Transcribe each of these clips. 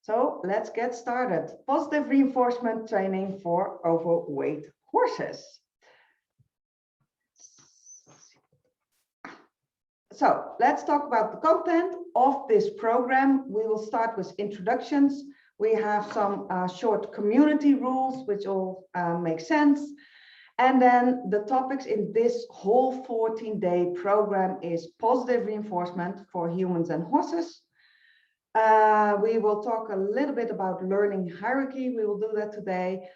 So let's get started. Positive reinforcement training for overweight horses. So let's talk about the content of this program. We will start with introductions. We have some short community rules, which all make sense. And then the topics in this whole 14-day program is positive reinforcement for humans and horses. We will talk a little bit about learning hierarchy. We will do that today.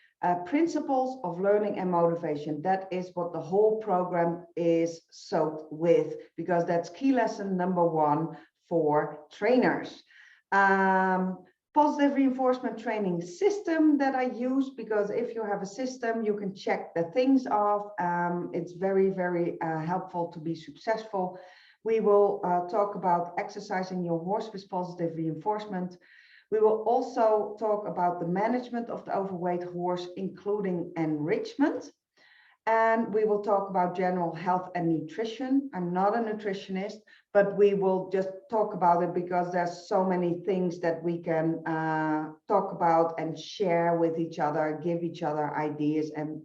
Principles of learning and motivation. That is what the whole program is soaked with, because that's key lesson number 1 for trainers. Positive reinforcement training system that I use, because if you have a system, you can check the things off. It's very, very helpful to be successful. We will talk about exercising your horse with positive reinforcement. We will also talk about the management of the overweight horse, including enrichment. And we will talk about general health and nutrition. I'm not a nutritionist, but we will just talk about it because there's so many things that we can talk about and share with each other, give each other ideas and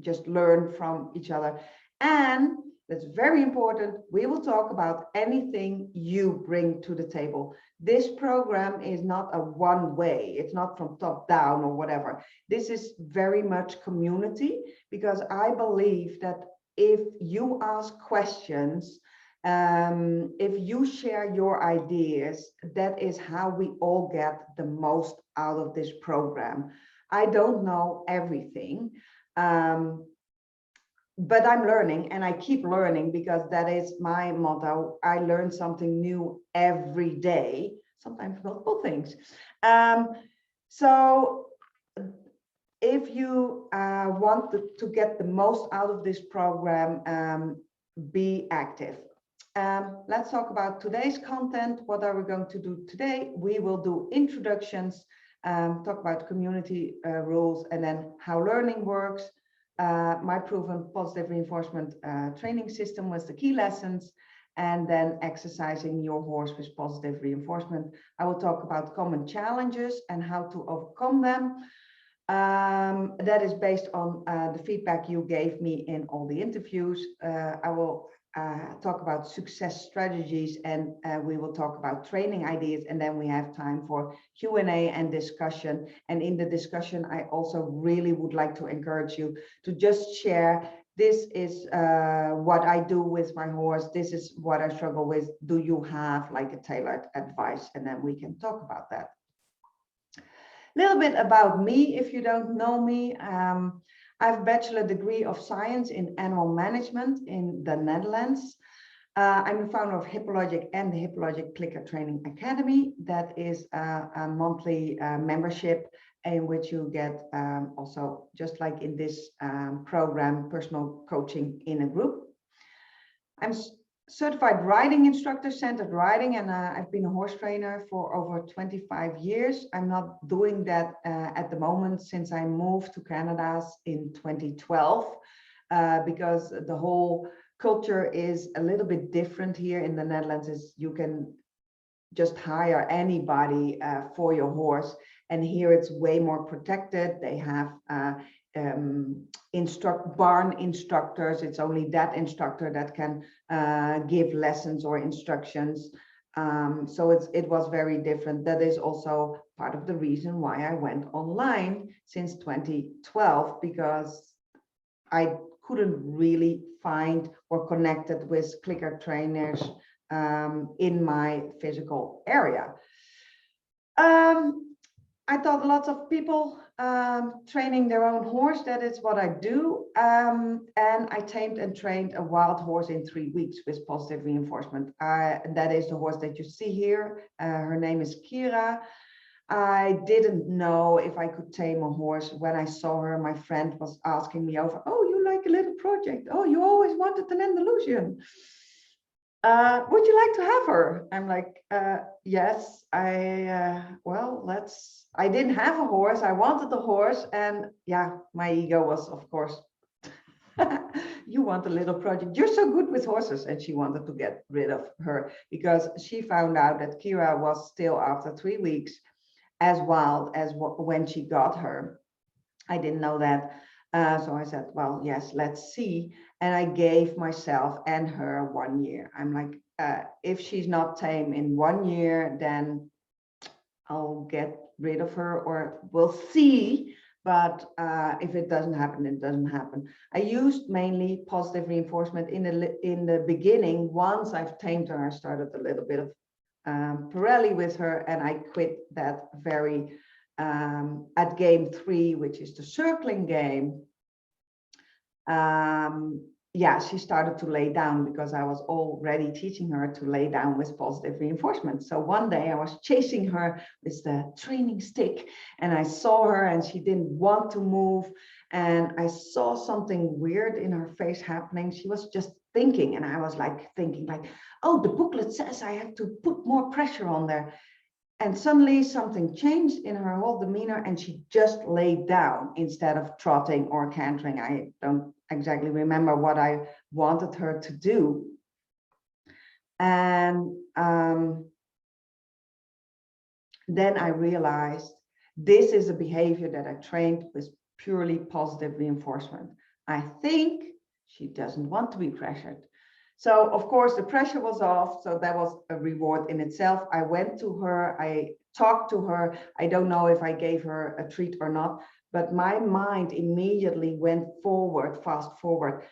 just learn from each other. And that's very important. We will talk about anything you bring to the table. This program is not a one way. It's not from top down or whatever. This is very much community, because I believe that if you ask questions, if you share your ideas, that is how we all get the most out of this program. I don't know everything. But I'm learning, and I keep learning, because that is my motto. I learn something new every day, sometimes multiple things. So if you want to get the most out of this program, be active. Let's talk about today's content. What are we going to do today? We will do introductions, talk about community rules, and then how learning works. My proven positive reinforcement training system was the key lessons, and then exercising your horse with positive reinforcement. I will talk about common challenges and how to overcome them. That is based on the feedback you gave me in all the interviews. I will talk about success strategies, and we will talk about training ideas, and then we have time for Q&A and discussion. And in the discussion, I also really would like to encourage you to just share, this is what I do with my horse, this is what I struggle with, do you have like a tailored advice? And then we can talk about that. A little bit about me, if you don't know me. I have a bachelor degree of science in animal management in the Netherlands. I'm the founder of HippoLogic and the HippoLogic Clicker Training Academy. That is a monthly membership in which you get also, just like in this program, personal coaching in a group. I'm certified riding instructor, centered riding, and I've been a horse trainer for over 25 years. I'm not doing that at the moment, since I moved to Canada in 2012, because the whole culture is a little bit different here in the Netherlands. Is you can just hire anybody for your horse, and here it's way more protected. They have barn instructors. It's only that instructor that can give lessons or instructions. So it was very different. That is also part of the reason why I went online since 2012, because I couldn't really find or connected with clicker trainers in my physical area. I taught lots of people training their own horse. That is what I do. And I tamed and trained a wild horse in 3 weeks with positive reinforcement. That is the horse that you see here. Her name is Kira. I didn't know if I could tame a horse. When I saw her, my friend was asking me over, oh, you like a little project. Oh, you always wanted an Andalusian. Would you like to have her? I'm like, yes, I didn't have a horse. I wanted a horse. And yeah, my ego was, of course, you want a little project. You're so good with horses. And she wanted to get rid of her because she found out that Kira was still, after 3 weeks, as wild as when she got her. I didn't know that. So I said, well, yes, let's see. And I gave myself and her 1 year. I'm like, if she's not tame in 1 year, then I'll get rid of her, or we'll see. But if it doesn't happen, it doesn't happen. I used mainly positive reinforcement in the beginning. Once I've tamed her, I started a little bit of Pirelli with her, and I quit that very at game 3, which is the circling game. Yeah, she started to lay down because I was already teaching her to lay down with positive reinforcement. So one day I was chasing her with the training stick, and I saw her and she didn't want to move. And I saw something weird in her face happening. She was just thinking, and I was like thinking like, oh, the booklet says I have to put more pressure on there. And suddenly something changed in her whole demeanor, and she just laid down instead of trotting or cantering. I don't exactly remember what I wanted her to do. And then I realized this is a behavior that I trained with purely positive reinforcement. I think she doesn't want to be pressured. So of course the pressure was off, so that was a reward in itself. I went to her, I talked to her. I don't know if I gave her a treat or not, but my mind immediately went forward, fast forward.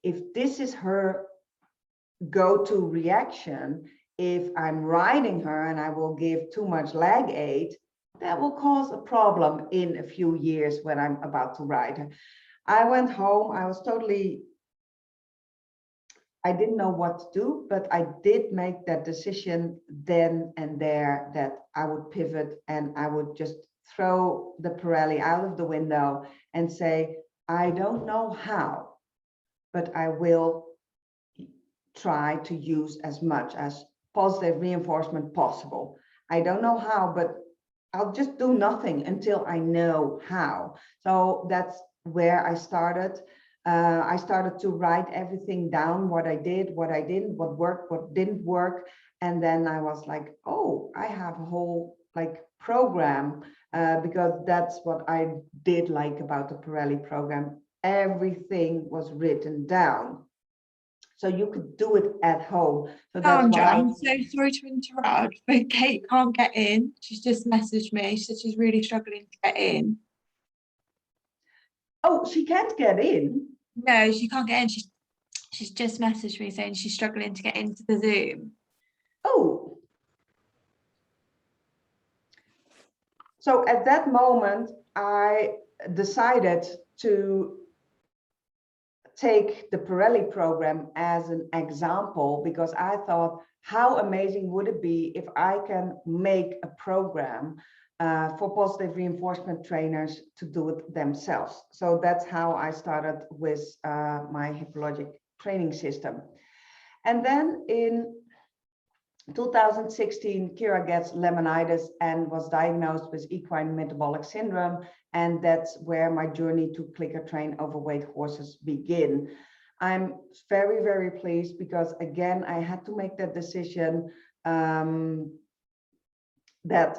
If this is her go-to reaction, if I'm riding her and I will give too much leg aid, that will cause a problem in a few years when I'm about to ride her. I went home, I was totally, I didn't know what to do, but I did make that decision then and there that I would pivot and I would just throw the Pirelli out of the window and say, I don't know how, but I will try to use as much as positive reinforcement possible. I don't know how, but I'll just do nothing until I know how. So that's where I started. I started to write everything down, what I did, what I didn't, what worked, what didn't work. And then I was like, oh, I have a whole like program, because that's what I did like about the Pirelli program. Everything was written down. So you could do it at home. So that's Sandra, why I'm so sorry to interrupt, but Kate can't get in. She's just messaged me. She said she's really struggling to get in. Oh, she can't get in. No, she can't get in. She's just messaged me saying she's struggling to get into the Zoom. Oh. So at that moment, I decided to take the Pirelli program as an example, because I thought, how amazing would it be if I can make a program for positive reinforcement trainers to do it themselves. So that's how I started with my HippoLogic training system. And then in 2016, Kira gets laminitis and was diagnosed with equine metabolic syndrome. And that's where my journey to clicker train overweight horses begin. I'm very, very pleased because again, I had to make that decision that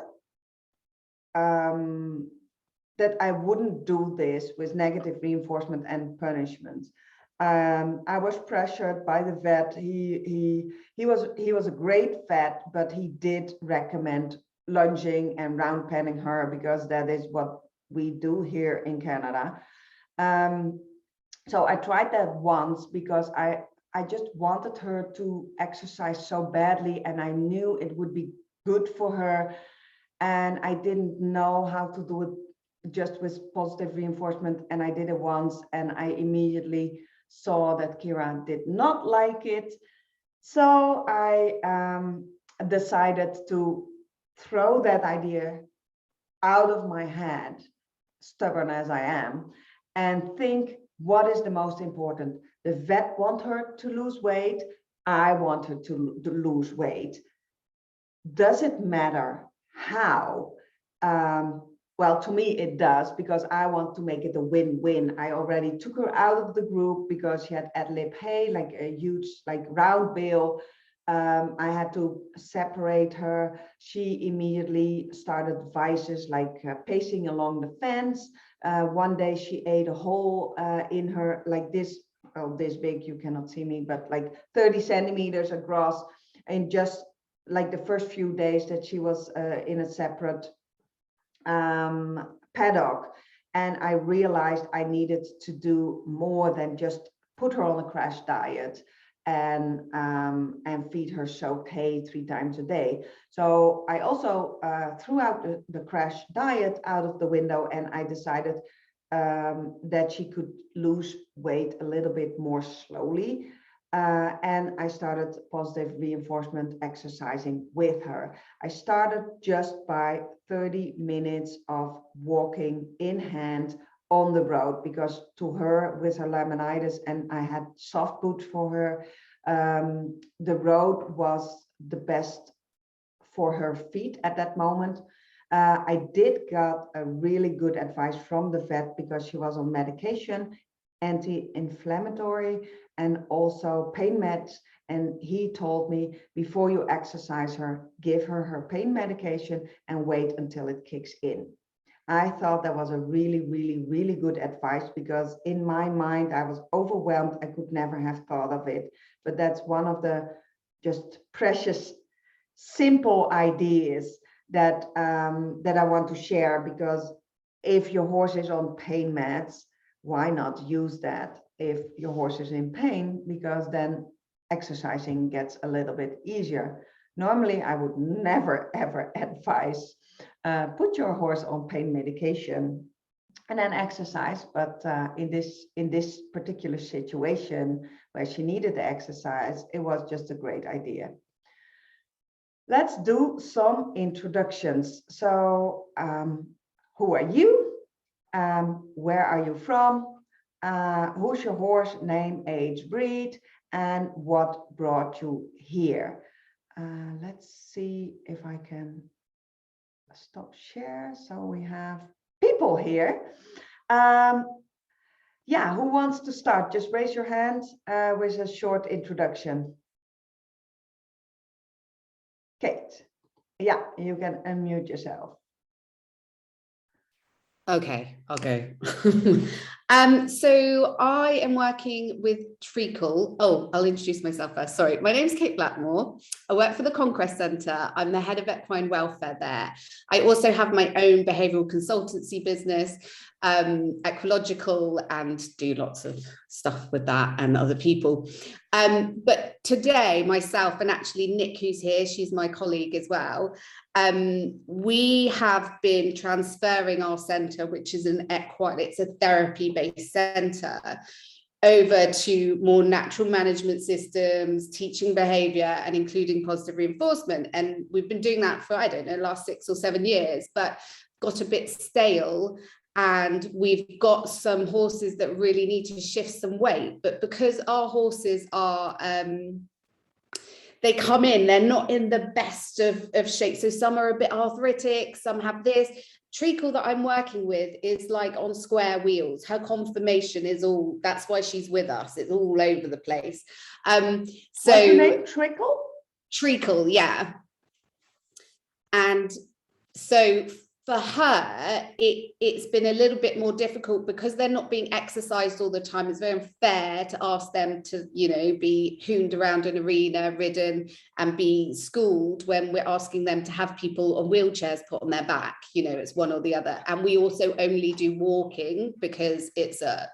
I wouldn't do this with negative reinforcement and punishment. I was pressured by the vet. He was a great vet, but he did recommend lunging and round penning her because that is what we do here in Canada. So I tried that once because I just wanted her to exercise so badly, and I knew it would be good for her, and I didn't know how to do it just with positive reinforcement, and I did it once, and I immediately saw that Kira did not like it. So I decided to throw that idea out of my head, stubborn as I am, and think, what is the most important? The vet wants her to lose weight. I want her to lose weight. Does it matter how? Well, to me, it does, because I want to make it a win-win. I already took her out of the group because she had ad lib hay, like a huge, like round bill. I had to separate her. She immediately started vices like pacing along the fence. One day she ate a hole in her, like this, well, this big, you cannot see me, but like 30 centimeters across, in just like the first few days that she was in a separate paddock. And I realized I needed to do more than just put her on a crash diet and feed her soaked hay 3 times a day. So I also threw out the crash diet out of the window, and I decided that she could lose weight a little bit more slowly. And I started positive reinforcement exercising with her. I started just by 30 minutes of walking in hand on the road, because to her, with her laminitis, and I had soft boots for her, the road was the best for her feet at that moment. I did got a really good advice from the vet, because she was on medication, anti-inflammatory and also pain meds. And he told me, before you exercise her, give her her pain medication and wait until it kicks in. I thought that was a really, really, really good advice, because in my mind, I was overwhelmed. I could never have thought of it. But that's one of the just precious, simple ideas that that I want to share, because if your horse is on pain meds, why not use that if your horse is in pain, because then exercising gets a little bit easier. Normally, I would never, ever advise put your horse on pain medication and then exercise. But in this particular situation where she needed the exercise, it was just a great idea. Let's do some introductions. So who are you? Where are you from? Who's your horse, name, age, breed, and what brought you here? Let's see if I can stop share. So we have people here. Yeah, who wants to start? Just raise your hand with a short introduction. Kate, yeah, you can unmute yourself. Okay, I'll go. So I am working with Treacle. Oh, I'll introduce myself first. Sorry, my name's Kate Blackmore. I work for the Conquest Centre. I'm the head of equine welfare there. I also have my own behavioural consultancy business, HippoLogic, and do lots of stuff with that and other people. But today, myself and actually Nick, who's here, she's my colleague as well, we have been transferring our centre, which is it's a therapy-based centre, over to more natural management systems, teaching behaviour, and including positive reinforcement. And we've been doing that for, I don't know, last 6 or 7 years, but got a bit stale. And we've got some horses that really need to shift some weight. But because our horses are they come in, they're not in the best of shape. So some are a bit arthritic, some have this. Treacle that I'm working with is like on square wheels. Her conformation is all, that's why she's with us. It's all over the place. So what's your name? Treacle? Treacle, yeah. And so for her, it's been a little bit more difficult because they're not being exercised all the time. It's very unfair to ask them to, you know, be hooned around an arena, ridden, and be schooled when we're asking them to have people on wheelchairs put on their back. You know, it's one or the other. And we also only do walking because it's a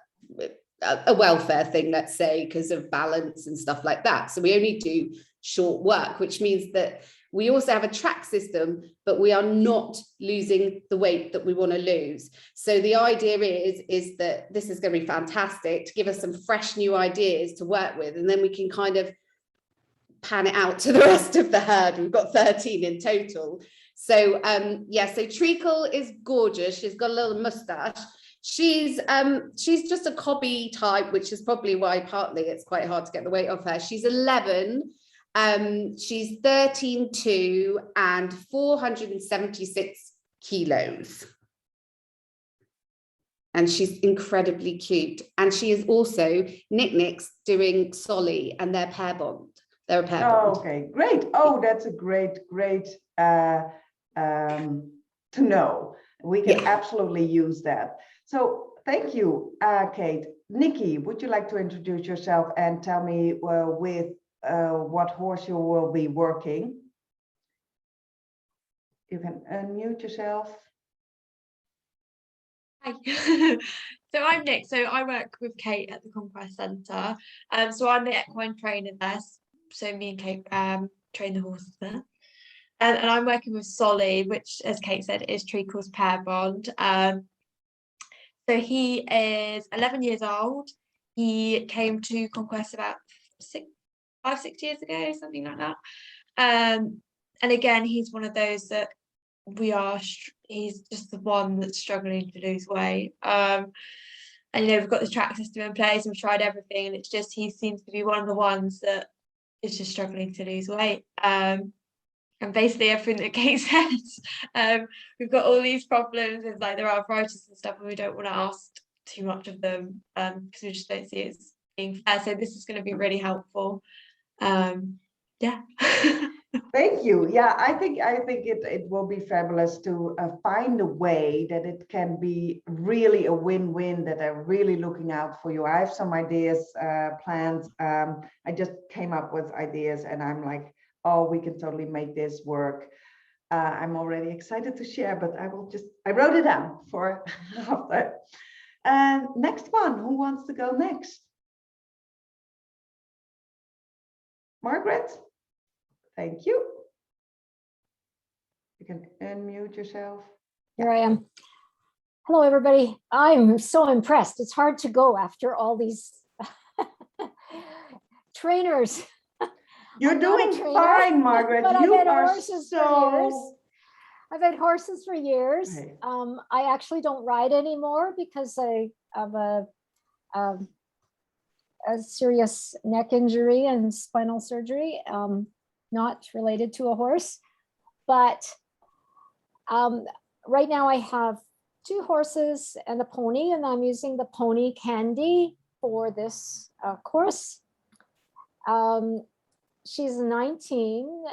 welfare thing, let's say, because of balance and stuff like that. So we only do short work, which means that we also have a track system, but we are not losing the weight that we want to lose. So the idea is that this is going to be fantastic to give us some fresh new ideas to work with, and then we can kind of pan it out to the rest of the herd. We've got 13 in total. So yeah, so Treacle is gorgeous. She's got a little mustache. She's just a cobby type, which is probably why partly it's quite hard to get the weight off her. She's 11. She's 13.2 and 476 kilos. And she's incredibly cute. And she is also Nick's doing Solly and their pair bond. They're a pair Oh, bond. okay, great. Oh, that's a great to know. We can absolutely use that. So thank you, Kate. Nikki, would you like to introduce yourself and tell me with what horse you will be working? You can unmute yourself. Hi. So I'm Nick. So I work with Kate at the Conquest Centre. So I'm the equine trainer there. So me and Kate train the horses there. And I'm working with Solly, which, as Kate said, is Treacle's pair bond. So he is 11 years old. He came to Conquest about 5-6 years ago, something like that. And again, he's one of those that he's just the one that's struggling to lose weight. And we've got the track system in place and we've tried everything, and it's just he seems to be one of the ones that is just struggling to lose weight. And basically everything that Kate said, we've got all these problems with like their arthritis and stuff, and we don't want to ask too much of them because we just don't see it as being fair. So this is going to be really helpful. Yeah. Thank you. Yeah, I think it will be fabulous to find a way that it can be really a win-win, that they're really looking out for you. I have some ideas planned. I just came up with ideas and I'm like, oh, we can totally make this work. I'm already excited to share, but I wrote it down for after. And next one, who wants to go next? Margaret? Thank you. You can unmute yourself. Here I am. Hello, everybody. I'm so impressed. It's hard to go after all these trainers. You're doing fine, Margaret. But You I've had are horses so... for years. I've had horses for years. Right. I actually don't ride anymore because I have a serious neck injury and spinal surgery, not related to a horse. But right now I have 2 horses and a pony, and I'm using the pony Candy for this course. She's 19.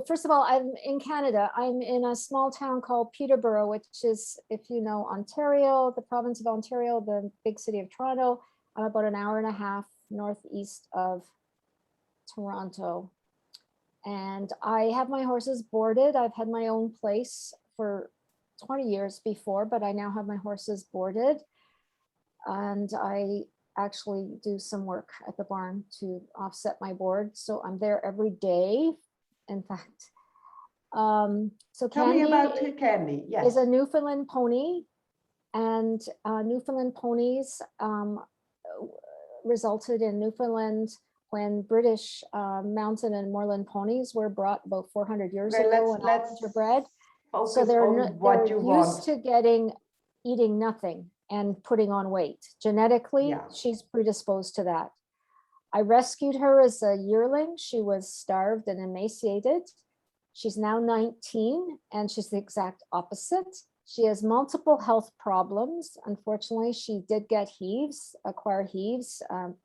First of all, I'm in Canada. I'm in a small town called Peterborough, which is, if you know Ontario, the province of Ontario, the big city of Toronto. I'm about an hour and a half northeast of Toronto. And I have my horses boarded. I've had my own place for 20 years before, but I now have my horses boarded. And I actually do some work at the barn to offset my board. So I'm there every day, in fact. So Tell me about Candy. Yes. Is a Newfoundland pony. And Newfoundland ponies resulted in Newfoundland when British mountain and moorland ponies were brought about 400 years ago and interbred. So they're used to eating nothing and putting on weight. Genetically, she's predisposed to that. I rescued her as a yearling. She was starved and emaciated. She's now 19 and she's the exact opposite. She has multiple health problems. Unfortunately, she did get acquire heaves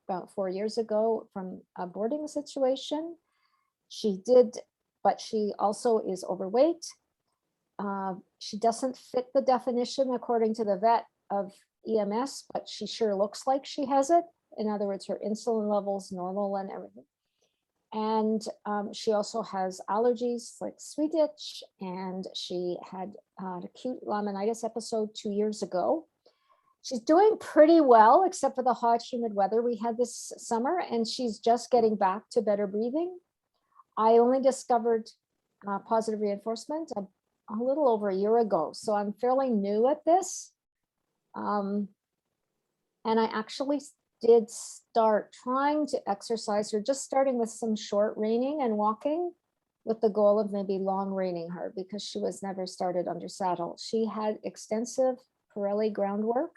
about 4 years ago from a boarding situation. But she also is overweight. She doesn't fit the definition according to the vet of EMS, but she sure looks like she has it. In other words, her insulin levels normal and everything. And she also has allergies like sweet itch, and she had an acute laminitis episode 2 years ago. She's doing pretty well, except for the hot, humid weather we had this summer, and she's just getting back to better breathing. I only discovered positive reinforcement a little over a year ago, so I'm fairly new at this. And I actually did start trying to exercise her, just starting with some short reining and walking with the goal of maybe long reining her because she was never started under saddle. She had extensive Pirelli groundwork,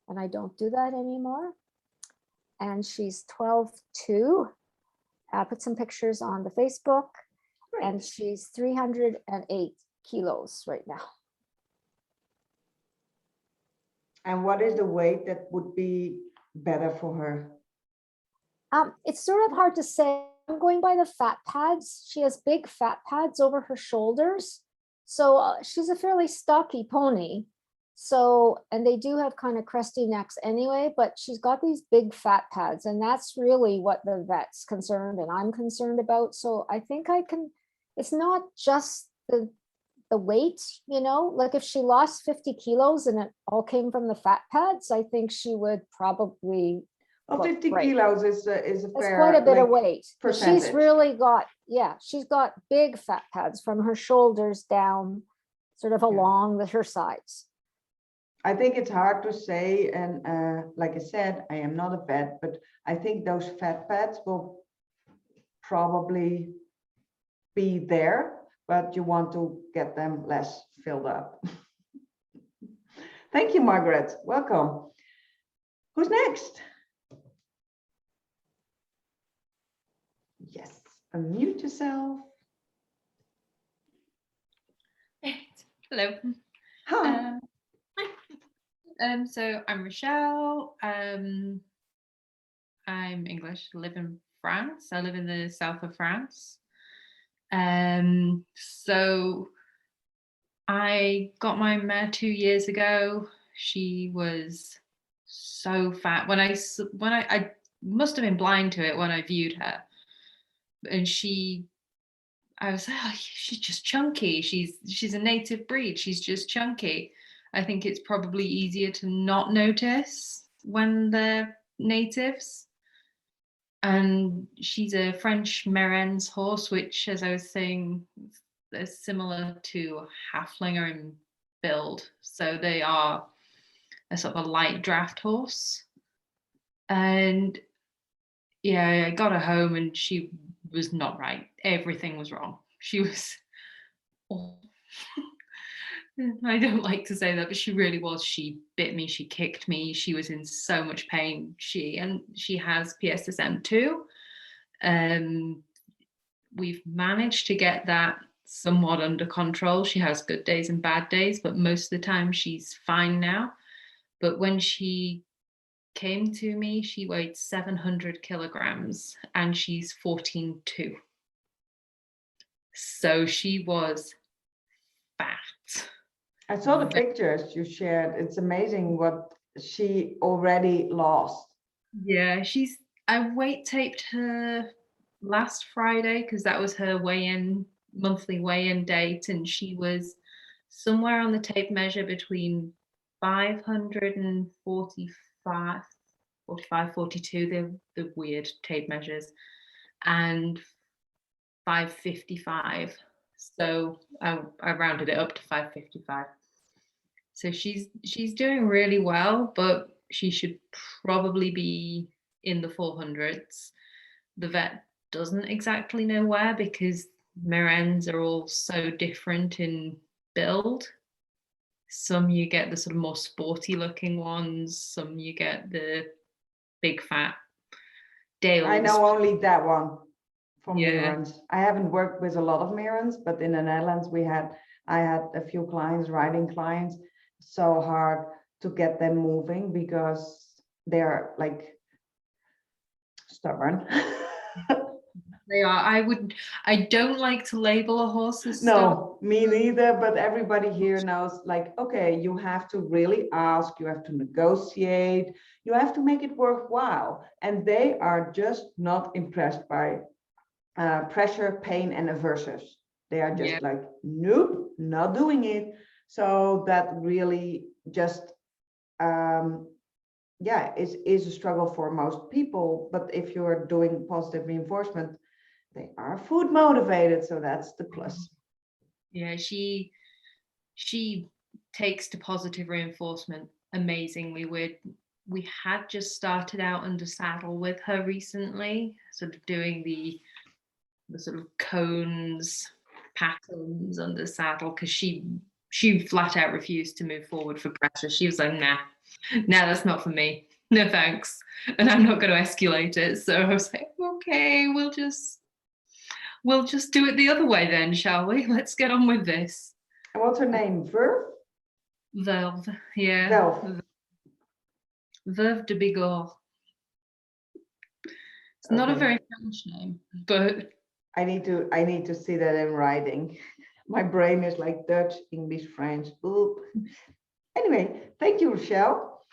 and I don't do that anymore. And she's 12.2. I put some pictures on the Facebook. Great. And she's 308 kilos right now. And what is the weight that would be better for her? It's sort of hard to say I'm going by the fat pads. She has big fat pads over her shoulders. So she's a fairly stocky pony. So, and they do have kind of crusty necks anyway, but she's got these big fat pads, and that's really what the vet's concerned and I'm concerned about. So I think I can, it's not just the weight, you know, like if she lost 50 kilos and it all came from the fat pads, I think she would probably Well, look 50 great. kilos is a That's fair, quite a bit of like, weight. But she's percentage. really got, yeah, she's got big fat pads from her shoulders down, sort of along her sides. I think it's hard to say, and like I said, I am not a vet, but I think those fat pads will probably be there, but you want to get them less filled up. Thank you, Margaret. Welcome. Who's next? Yes, unmute yourself. Hello. Hi. So I'm Rochelle. I'm English, live in France. I live in the south of France. So I got my mare 2 years ago. She was so fat. When I must have been blind to it when I viewed her. And I was like, oh, she's just chunky. She's a native breed. She's just chunky. I think it's probably easier to not notice when they're natives. And she's a French Meren's horse, which, as I was saying, is similar to Haflinger in build. So they are a sort of a light draft horse. And yeah, I got her home and she was not right. Everything was wrong. She was awful. I don't like to say that, but she really was. She bit me, she kicked me, she was in so much pain. She has PSSM too. We've managed to get that somewhat under control. She has good days and bad days, but most of the time she's fine now. But when she came to me, she weighed 700 kilograms and she's 14.2. So she was fat. I saw the pictures you shared. It's amazing what she already lost. Yeah, I weight taped her last Friday because that was her monthly weigh-in date, and she was somewhere on the tape measure between 545, 45, 42, the weird tape measures, and 555. So I rounded it up to 555. So she's doing really well, but she should probably be in the 400s. The vet doesn't exactly know where because Merens are all so different in build. Some you get the sort of more sporty looking ones, some you get the big fat Dales. I know only that one from Yeah. Merens. I haven't worked with a lot of Merens, but in the Netherlands I had a few clients, riding clients. So hard to get them moving because they're like stubborn. They are. I don't like to label a horse as No, me neither, but everybody here knows, like, okay, you have to really ask, you have to negotiate, you have to make it worthwhile. And they are just not impressed by pressure, pain, and aversives. They are just like, nope, not doing it. So that really just, is a struggle for most people. But if you're doing positive reinforcement, they are food motivated, so that's the plus. Yeah, she takes to positive reinforcement amazingly. We had just started out under saddle with her recently, sort of doing the sort of cones patterns under saddle, because she flat out refused to move forward for pressure. She was like, nah, that's not for me. No thanks. And I'm not going to escalate it. So I was like, okay, we'll just do it the other way then, shall we? Let's get on with this. And what's her name? Verve? Verve, yeah. Verve. Verve de Bigorre. It's not a Okay. very French name, but I need to see that in writing. My brain is like Dutch, English, French. Oop. Anyway, thank you, Rochelle.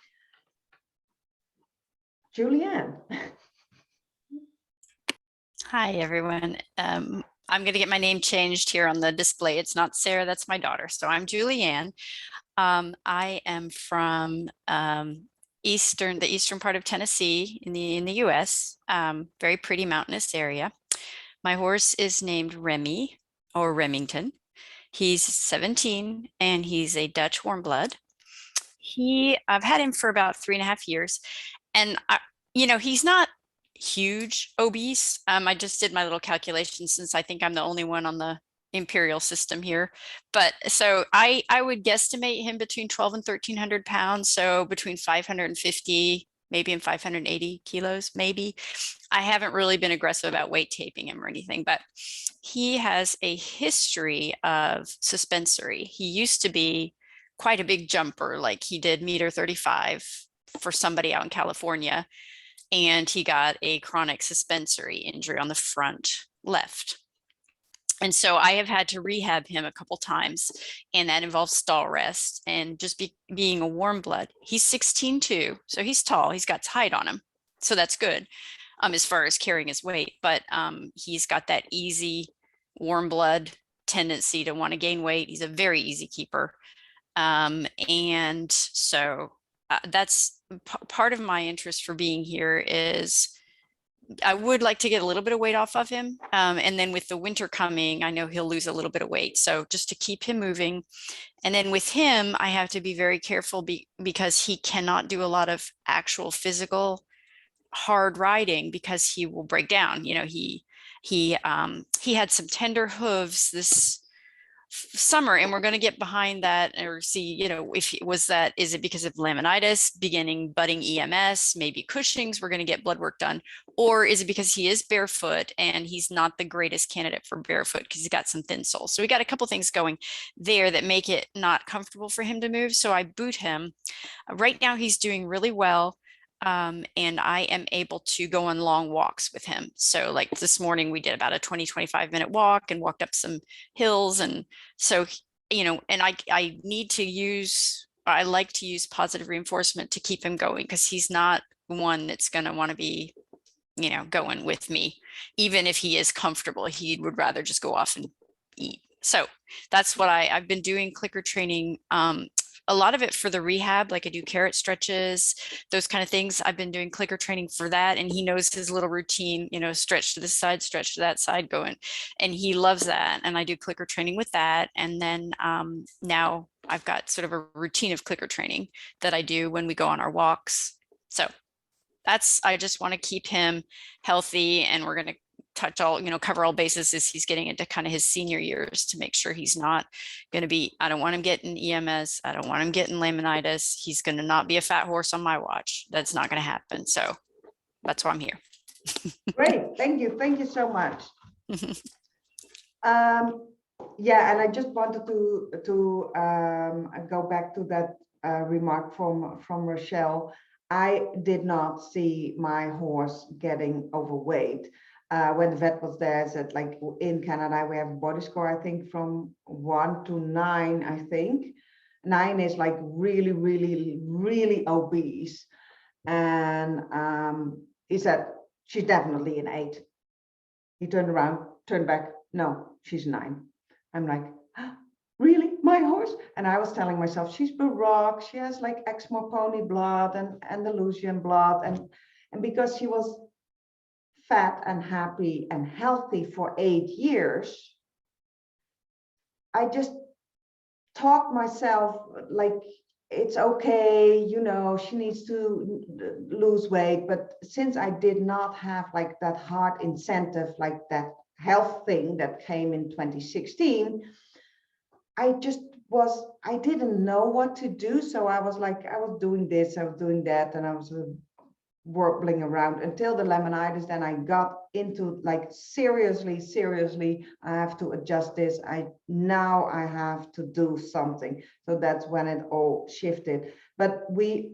Julianne. Hi, everyone. I'm going to get my name changed here on the display. It's not Sarah, that's my daughter. So I'm Julianne. I am from the eastern part of Tennessee in the US, very pretty mountainous area. My horse is named Remy or Remington. He's 17 and he's a Dutch warm blood. I've had him for about 3.5 years, and he's not huge obese. I just did my little calculation since I think I'm the only one on the imperial system here. But so I would guesstimate him between 12 and 1,300 pounds. So between 550, maybe and 580 kilos, maybe. I haven't really been aggressive about weight taping him or anything, but he has a history of suspensory. He used to be quite a big jumper, like he did 1.35 meters for somebody out in California. And he got a chronic suspensory injury on the front left. And so I have had to rehab him a couple times, and that involves stall rest and just being a warm blood. He's 16.2, so he's tall. He's got height on him, so that's good as far as carrying his weight. But he's got that easy warm blood tendency to want to gain weight. He's a very easy keeper, and so that's part of my interest for being here. Is I would like to get a little bit of weight off of him. And then with the winter coming, I know he'll lose a little bit of weight. So just to keep him moving. And then with him, I have to be very careful because he cannot do a lot of actual physical hard riding because he will break down. He had some tender hooves this summer, and we're going to get behind that or see, if it was that, is it because of laminitis, budding EMS, maybe Cushing's, we're going to get blood work done, or is it because he is barefoot and he's not the greatest candidate for barefoot because he's got some thin soles. So we got a couple things going there that make it not comfortable for him to move. So I boot him. Right now he's doing really well. And I am able to go on long walks with him. So like this morning we did about a 20-25 minute walk and walked up some hills. And so, and I like to use positive reinforcement to keep him going, because he's not one that's going to want to be, going with me. Even if he is comfortable, he would rather just go off and eat. So that's what I've been doing clicker training. A lot of it for the rehab, like I do carrot stretches, those kind of things. I've been doing clicker training for that. And he knows his little routine, stretch to this side, stretch to that side, going. And he loves that. And I do clicker training with that. And then now I've got sort of a routine of clicker training that I do when we go on our walks. So I just want to keep him healthy, and we're going to cover all bases as he's getting into kind of his senior years to make sure he's not going to be, I don't want him getting EMS. I don't want him getting laminitis. He's going to not be a fat horse on my watch. That's not going to happen. So that's why I'm here. Great. Thank you. Thank you so much. Yeah, and I just wanted to go back to that remark from Rochelle. I did not see my horse getting overweight. When the vet was there, I said, like in Canada, we have a body score, I think from 1 to 9, I think. 9 is like really, really, really obese. And he said, she's definitely an 8. He turned around, turned back. No, she's 9. I'm like, really, my horse? And I was telling myself, she's Baroque. She has like Exmoor pony blood and Andalusian blood. And because she was fat and happy and healthy for 8 years, I just talked myself like, it's okay, she needs to lose weight. But since I did not have like that hard incentive, like that health thing that came in 2016, I didn't know what to do. So I was doing this, I was doing that, and I was warbling around until the laminitis. Then I got into like seriously, I have to adjust this. Now I have to do something. So that's when it all shifted. But we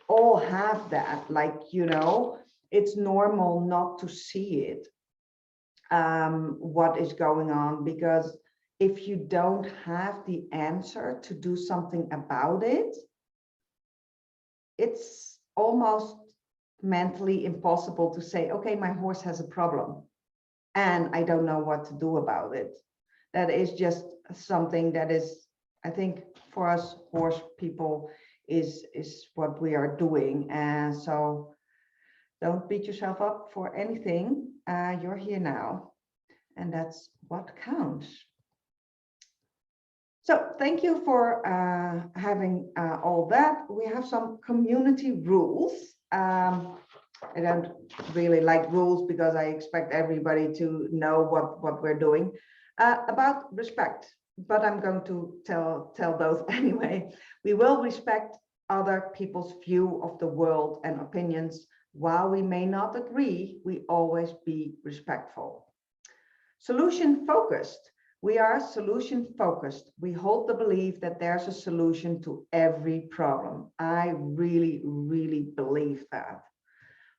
all have that, like, it's normal not to see it, what is going on, because if you don't have the answer to do something about it, it's almost mentally impossible to say, okay, my horse has a problem and I don't know what to do about it. That is just something that is, I think, for us horse people is what we are doing. And so don't beat yourself up for anything. You're here now, and that's what counts. So thank you for having all that. We have some community rules. I don't really like rules because I expect everybody to know what we're doing about respect, but I'm going to tell those anyway. We will respect other people's view of the world and opinions. While we may not agree, we always be respectful. Solution focused. We are solution focused. We hold the belief that there's a solution to every problem. I really, really believe that.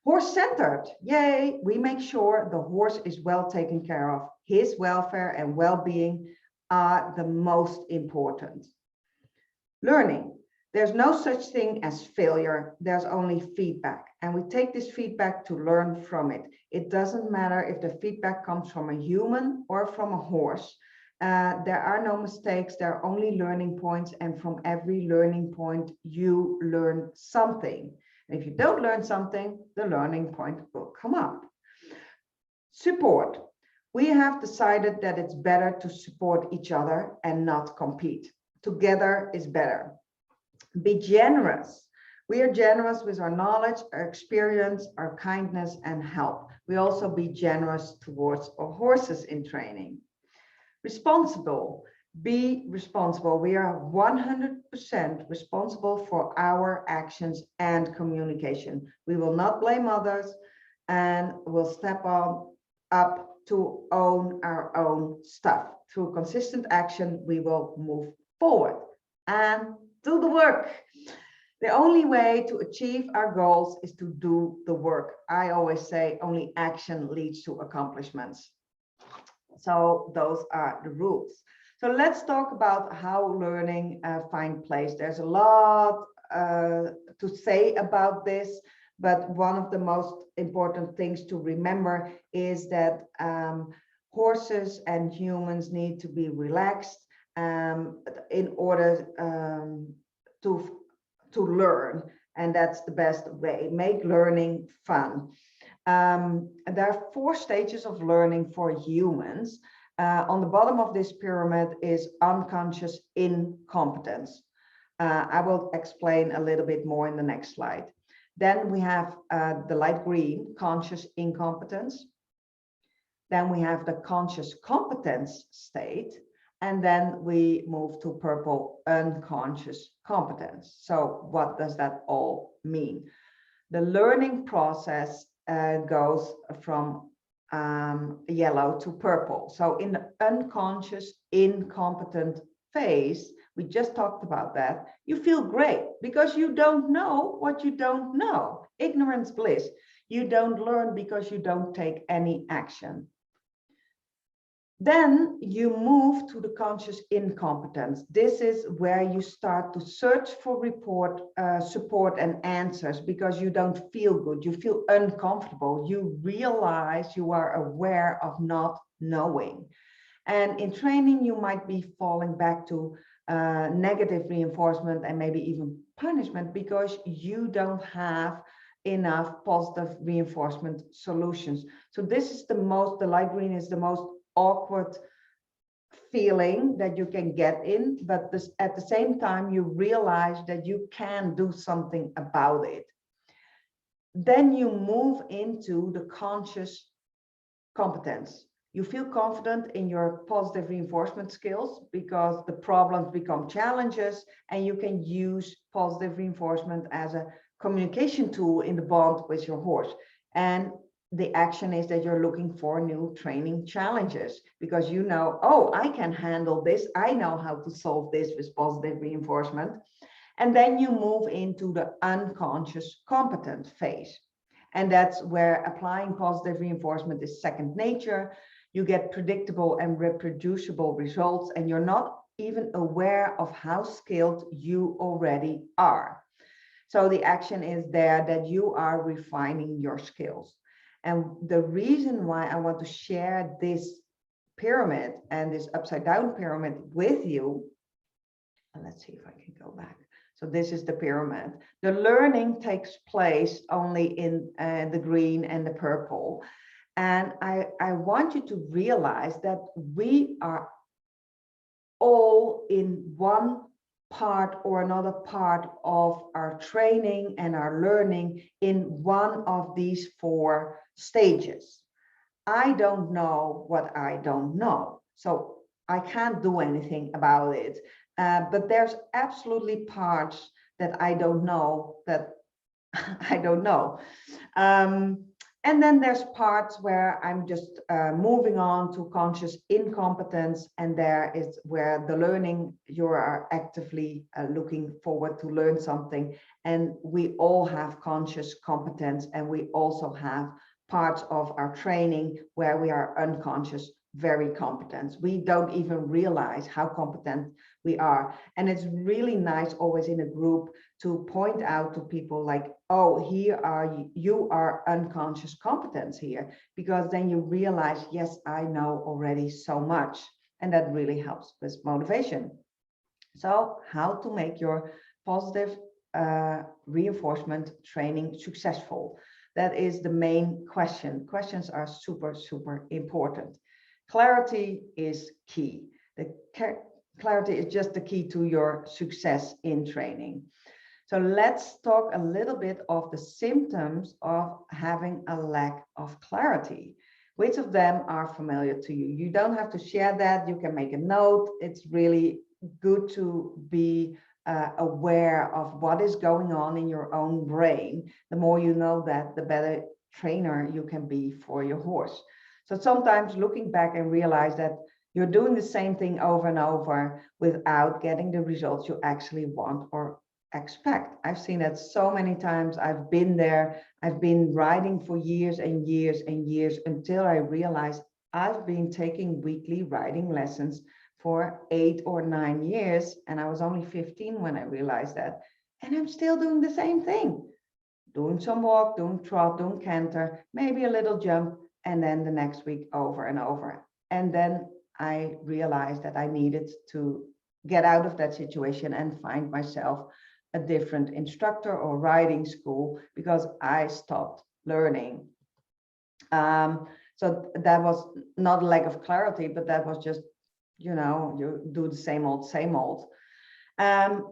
Horse-centered, yay, we make sure the horse is well taken care of. His welfare and well-being are the most important. Learning, there's no such thing as failure, there's only feedback. And we take this feedback to learn from it. It doesn't matter if the feedback comes from a human or from a horse. There are no mistakes, there are only learning points, and from every learning point, you learn something. If you don't learn something, the learning point will come up. Support. We have decided that it's better to support each other and not compete. Together is better. Be generous. We are generous with our knowledge, our experience, our kindness, and help. We also be generous towards our horses in training. Responsible. Be responsible. We are 100% responsible for our actions and communication. We will not blame others and will step up to own our own stuff. Through consistent action, we will move forward and do the work. The only way to achieve our goals is to do the work. I always say only action leads to accomplishments. So those are the rules. So let's talk about how learning finds place. There's a lot to say about this, but one of the most important things to remember is that horses and humans need to be relaxed in order to learn, and that's the best way. Make learning fun. There are 4 stages of learning for humans. On the bottom of this pyramid is unconscious incompetence. I will explain a little bit more in the next slide. Then we have the light green, conscious incompetence. Then we have the conscious competence state. And then we move to purple, unconscious competence. So what does that all mean? The learning process goes from yellow to purple. So in the unconscious incompetent phase, we just talked about that, you feel great because you don't know what you don't know. Ignorance bliss. You don't learn because you don't take any action. Then you move to the conscious incompetence. This is where you start to search for support and answers because you don't feel good. You feel uncomfortable. You realize you are aware of not knowing. And in training, you might be falling back to negative reinforcement and maybe even punishment because you don't have enough positive reinforcement solutions. So this is the light green is the most awkward feeling that you can get in, but at the same time you realize that you can do something about it. Then you move into the conscious competence. You feel confident in your positive reinforcement skills because the problems become challenges and you can use positive reinforcement as a communication tool in the bond with your horse. And the action is that you're looking for new training challenges because you know, oh, I can handle this. I know how to solve this with positive reinforcement. And then you move into the unconscious competent phase. And that's where applying positive reinforcement is second nature. You get predictable and reproducible results, and you're not even aware of how skilled you already are. So the action is there that you are refining your skills. And the reason why I want to share this pyramid and this upside down pyramid with you, and let's see if I can go back. So this is the pyramid. The learning takes place only in the green and the purple. And I want you to realize that we are all in one part or another part of our training and our learning in one of these 4 stages. I don't know what I don't know, so I can't do anything about it. But there's absolutely parts that I don't know that I don't know. And then there's parts where I'm just moving on to conscious incompetence, and there is where the learning, you are actively looking forward to learn something, and we all have conscious competence, and we also have parts of our training where we are unconscious, very competent. We don't even realize how competent we are. And it's really nice always in a group to point out to people like, oh, here are you are unconscious competence here, because then you realize, yes, I know already so much. And that really helps with motivation. So how to make your positive reinforcement training successful? That is the main question. Questions are super, super important. Clarity is key. Clarity is just the key to your success in training. So let's talk a little bit of the symptoms of having a lack of clarity. Which of them are familiar to you? You don't have to share that. You can make a note. It's really good to be aware of what is going on in your own brain. The more you know that, the better trainer you can be for your horse. So sometimes looking back and realize that you're doing the same thing over and over without getting the results you actually want or expect. I've seen that so many times. I've been there. I've been riding for years and years and years until I realized I've been taking weekly riding lessons for 8 or 9 years, and I was only 15 when I realized that, and I'm still doing the same thing, doing some walk, doing trot, doing canter, maybe a little jump, and then the next week over and over. And then I realized that I needed to get out of that situation and find myself a different instructor or riding school, because I stopped learning. So that was not a lack of clarity, but that was just, you know, you do the same old, same old.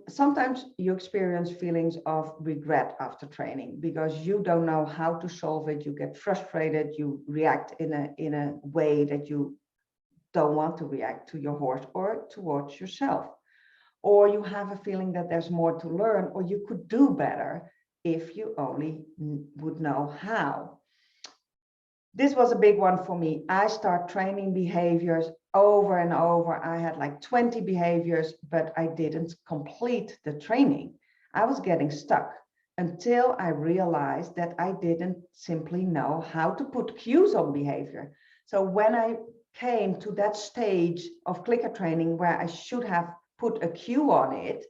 Sometimes you experience feelings of regret after training because you don't know how to solve it. You get frustrated, you react in a way that you don't want to react to your horse or towards yourself. Or you have a feeling that there's more to learn, or you could do better if you only would know how. This was a big one for me. I start training behaviors over and over. I had like 20 behaviors, but I didn't complete the training. I was getting stuck until I realized that I didn't simply know how to put cues on behavior. So when I came to that stage of clicker training where I should have put a cue on it,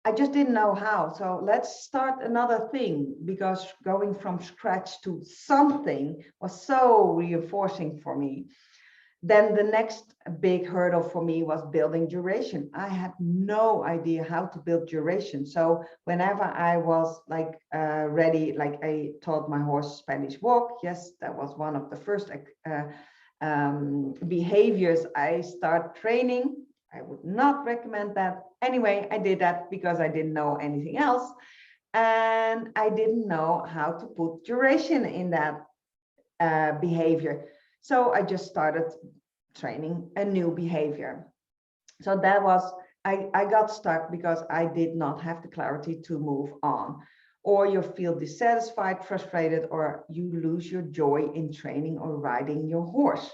I just didn't know how. So let's start another thing, because going from scratch to something was so reinforcing for me. Then the next big hurdle for me was building duration. I had no idea how to build duration. So whenever I was like ready, like I taught my horse Spanish walk. Yes, that was one of the first behaviors I start training. I would not recommend that. Anyway, I did that because I didn't know anything else. And I didn't know how to put duration in that behavior. So I just started training a new behavior. So that was, I got stuck because I did not have the clarity to move on. Or you feel dissatisfied, frustrated, or you lose your joy in training or riding your horse.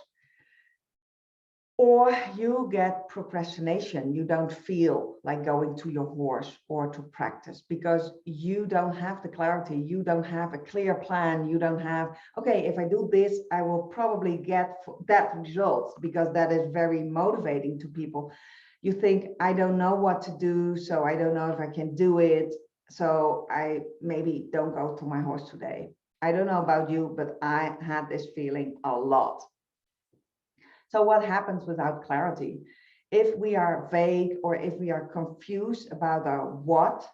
Or you get procrastination. You don't feel like going to your horse or to practice because you don't have the clarity. You don't have a clear plan. You don't have, okay, if I do this, I will probably get that result, because that is very motivating to people. You think, I don't know what to do, so I don't know if I can do it. So I maybe don't go to my horse today. I don't know about you, but I had this feeling a lot. So what happens without clarity? If we are vague or if we are confused about our what,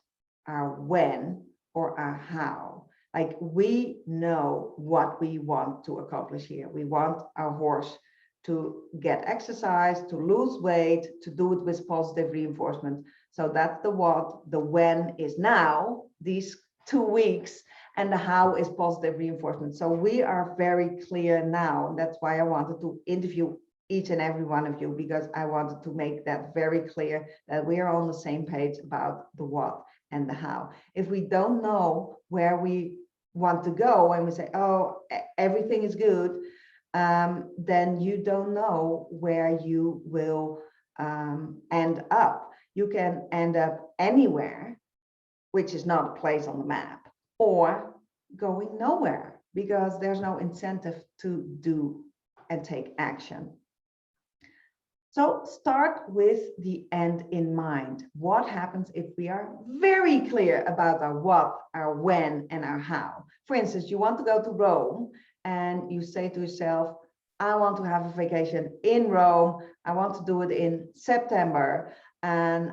our when, or our how, like we know what we want to accomplish here. We want our horse to get exercise, to lose weight, to do it with positive reinforcement. So that's the what. The when is now, these 2 weeks, and the how is positive reinforcement. So we are very clear now. That's why I wanted to interview each and every one of you, because I wanted to make that very clear that we are on the same page about the what and the how. If we don't know where we want to go and we say, oh, everything is good, then you don't know where you will end up. You can end up anywhere, which is not a place on the map, or going nowhere because there's no incentive to do and take action. So start with the end in mind. What happens if we are very clear about our what, our when, and our how? For instance, you want to go to Rome and you say to yourself, I want to have a vacation in Rome. I want to do it in September. And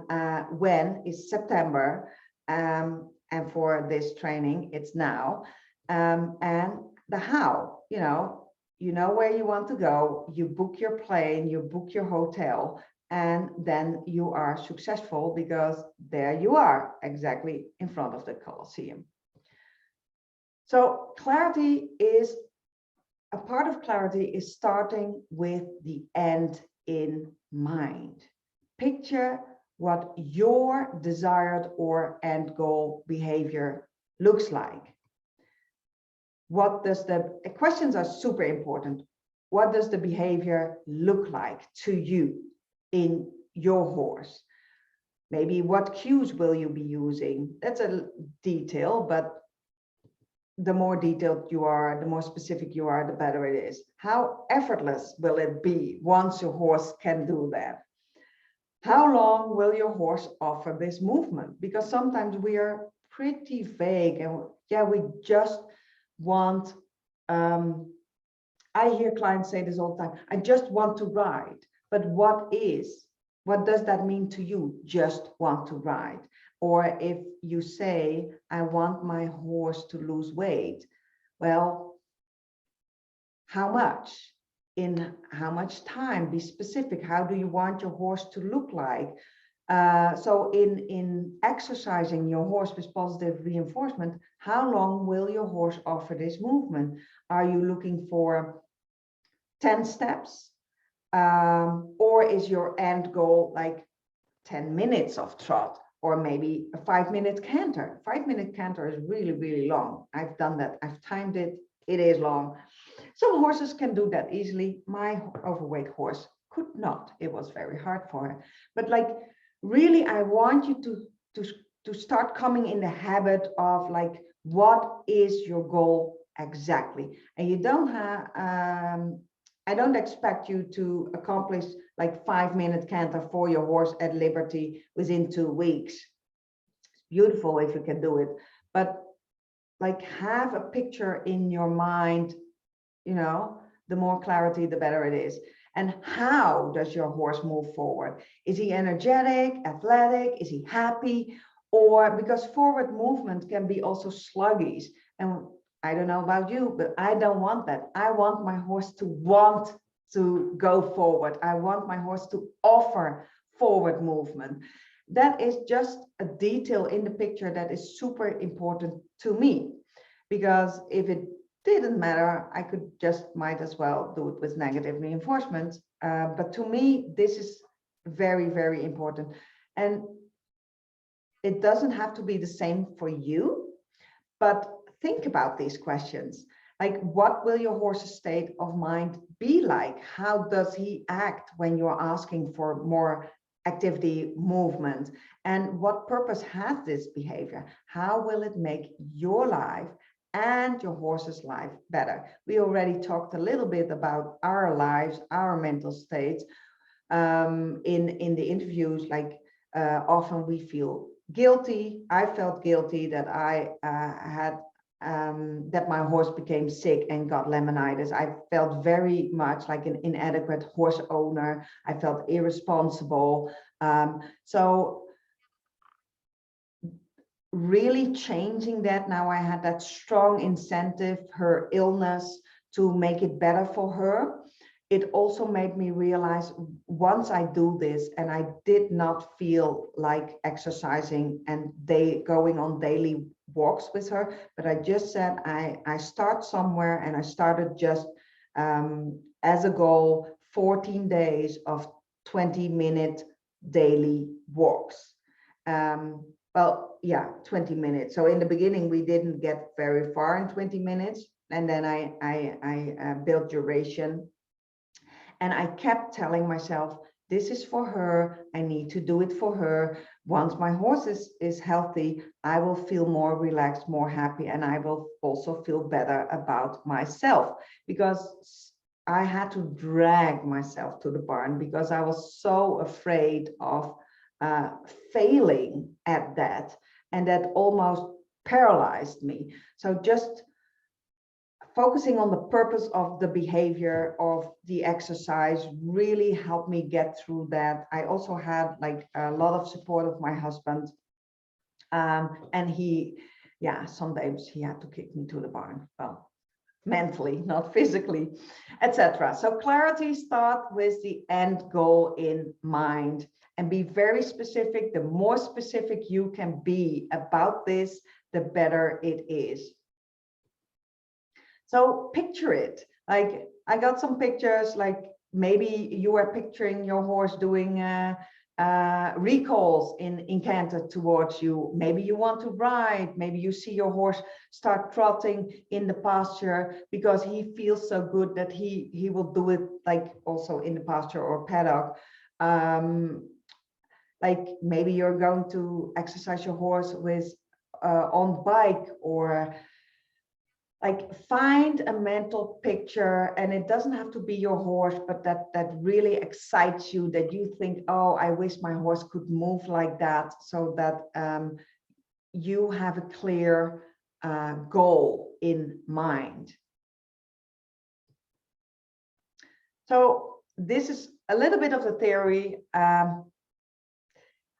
when is September? And for this training, it's now. And the how, you know where you want to go, you book your plane, you book your hotel, and then you are successful because there you are exactly in front of the Colosseum. So clarity is, a part of clarity is starting with the end in mind. Picture what your desired or end goal behavior looks like. What does the questions are super important. What does the behavior look like to you in your horse? Maybe what cues will you be using? That's a detail, but the more detailed you are, the more specific you are, the better it is. How effortless will it be once your horse can do that? How long will your horse offer this movement? Because sometimes we are pretty vague and yeah, we just want, I hear clients say this all the time, I just want to ride. But what does that mean to you? Just want to ride. Or if you say, I want my horse to lose weight, well, how much? In how much time? Be specific. How do you want your horse to look like? So in exercising your horse with positive reinforcement, how long will your horse offer this movement? Are you looking for 10 steps? Or is your end goal like 10 minutes of trot, or maybe a 5-minute canter? 5-minute canter is really, really long. I've done that. I've timed it. It is long. Some horses can do that easily. My overweight horse could not. It was very hard for her. But like, really, I want you to start coming in the habit of like, what is your goal exactly? And you don't have, I don't expect you to accomplish like 5-minute canter for your horse at liberty within 2 weeks. It's beautiful if you can do it, but like have a picture in your mind, the more clarity, the better it is. And how does your horse move forward? Is he energetic, athletic? Is he happy? Or because forward movement can be also sluggish. And I don't know about you, but I don't want that. I want my horse to want to go forward. I want my horse to offer forward movement. That is just a detail in the picture that is super important to me, because if it didn't matter, I could might as well do it with negative reinforcement. But to me, this is very, very important. And it doesn't have to be the same for you, but think about these questions. Like, what will your horse's state of mind be like? How does he act when you're asking for more activity, movement? And what purpose has this behavior? How will it make your life and your horse's life better? We already talked a little bit about our lives, our mental states in the interviews. Like often we feel guilty. I felt guilty that I had that my horse became sick and got laminitis. I felt very much like an inadequate horse owner. I felt irresponsible. So really changing that, now I had that strong incentive, her illness, to make it better for her. It also made me realize, once I do this, and I did not feel like exercising and going on daily walks with her, but I just said I start somewhere, and I started just as a goal 14 days of 20-minute daily walks. Well, yeah, 20 minutes. So in the beginning, we didn't get very far in 20 minutes. And then I built duration. And I kept telling myself, this is for her. I need to do it for her. Once my horse is healthy, I will feel more relaxed, more happy, and I will also feel better about myself, because I had to drag myself to the barn because I was so afraid of failing at that, and that almost paralyzed me. So just focusing on the purpose of the behavior of the exercise really helped me get through that. I also had like a lot of support of my husband, and he, yeah, sometimes he had to kick me to the barn. Well, mentally, not physically, etc. So clarity, start with the end goal in mind and be very specific. The more specific you can be about this, the better it is. So picture it. Like, I got some pictures, like maybe you are picturing your horse doing recalls in canter towards you. Maybe you want to ride. Maybe you see your horse start trotting in the pasture because he feels so good that he will do it, like also in the pasture or paddock. Like maybe you're going to exercise your horse with on bike, or like find a mental picture, and it doesn't have to be your horse, but that really excites you, that you think, oh, I wish my horse could move like that, so that you have a clear goal in mind. So this is a little bit of the theory.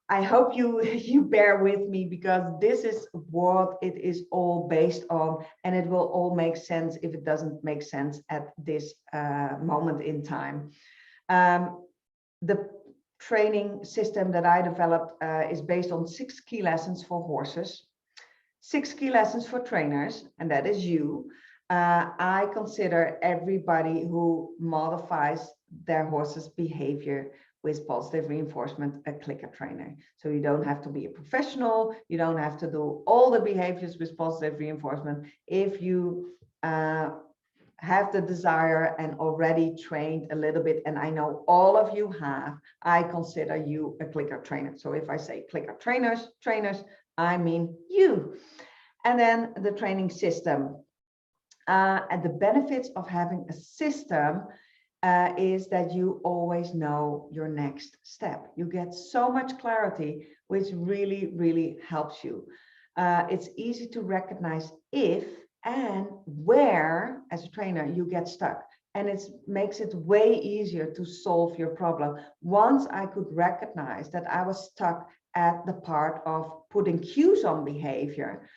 I hope you bear with me, because this is what it is all based on, and it will all make sense if it doesn't make sense at this moment in time. The training system that I developed is based on 6 key lessons for horses, 6 key lessons for trainers, and that is you. I consider everybody who modifies their horse's behavior with positive reinforcement a clicker trainer. So you don't have to be a professional. You don't have to do all the behaviors with positive reinforcement. If you have the desire and already trained a little bit, and I know all of you have, I consider you a clicker trainer. So if I say clicker trainers, I mean you. And then the training system. And the benefits of having a system is that you always know your next step. You get so much clarity, which really, really helps you. It's easy to recognize if and where, as a trainer, you get stuck. And it makes it way easier to solve your problem. Once I could recognize that I was stuck at the part of putting cues on behavior,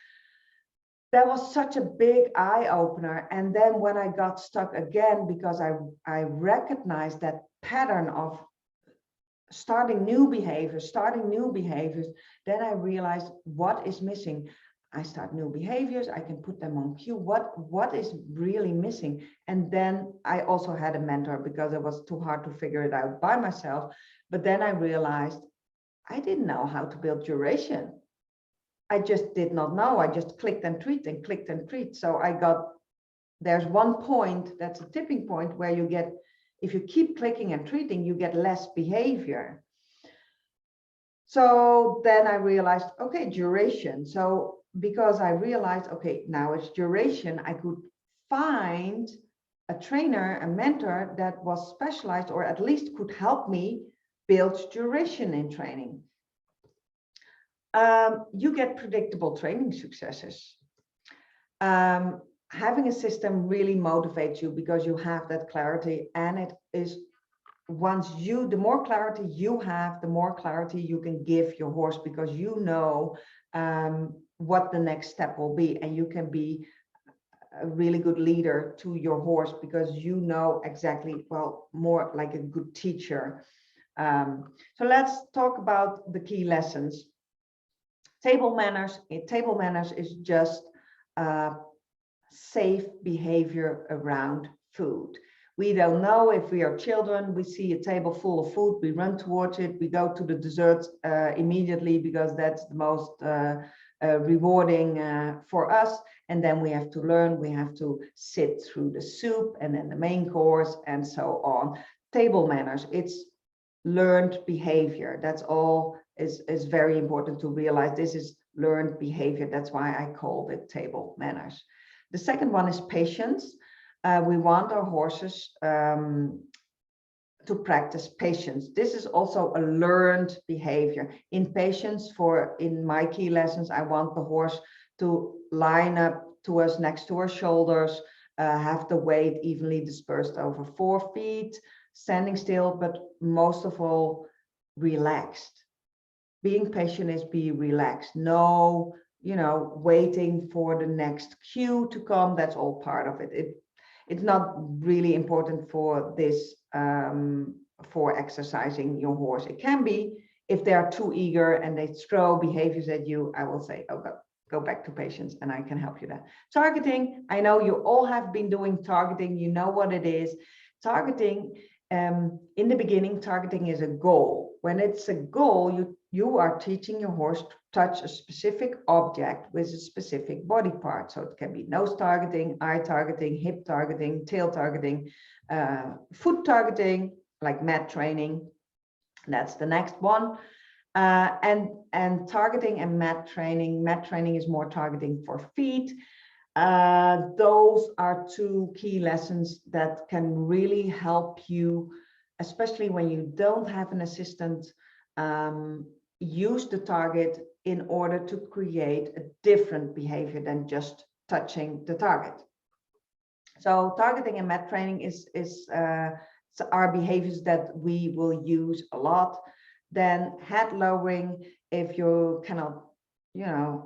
that was such a big eye opener. And then when I got stuck again, because I recognized that pattern of starting new behaviors, then I realized what is missing. I start new behaviors, I can put them on cue. What is really missing? And then I also had a mentor, because it was too hard to figure it out by myself. But then I realized I didn't know how to build duration. I just did not know. I just clicked and treat and clicked and treat. So I got there's one point, that's a tipping point, where you get, if you keep clicking and treating, you get less behavior. So then I realized, okay, duration. So because I realized, okay, now it's duration, I could find a trainer, a mentor that was specialized, or at least could help me build duration in training. You get predictable training successes. Having a system really motivates you because you have that clarity, and it is, once you, the more clarity you have, the more clarity you can give your horse, because you know what the next step will be, and you can be a really good leader to your horse because you know exactly, well, more like a good teacher. So let's talk about the key lessons. Table manners. Table manners is just safe behavior around food. We don't know, if we are children, we see a table full of food, we run towards it, we go to the desserts immediately because that's the most rewarding for us. And then we have to learn, we have to sit through the soup and then the main course and so on. Table manners, it's learned behavior. That's all is very important to realize. This is learned behavior. That's why I called it table manners. The second one is patience. We want our horses to practice patience. This is also a learned behavior. In patience, in my key lessons, I want the horse to line up to us, next to our shoulders, have the weight evenly dispersed over 4 feet, standing still, but most of all, relaxed. Being patient is be relaxed. No, waiting for the next cue to come. That's all part of it. It's not really important for this, for exercising your horse. It can be if they are too eager and they throw behaviors at you. I will say, oh, go back to patience, and I can help you there. Targeting. I know you all have been doing targeting. You know what it is. Targeting. In the beginning, targeting is a goal. When it's a goal, you are teaching your horse to touch a specific object with a specific body part. So it can be nose targeting, eye targeting, hip targeting, tail targeting, foot targeting, like mat training. That's the next one. And targeting and mat training. Mat training is more targeting for feet. Those are 2 key lessons that can really help you, especially when you don't have an assistant, use the target in order to create a different behavior than just touching the target. So targeting and mat training are behaviors that we will use a lot. Then head lowering, if you cannot,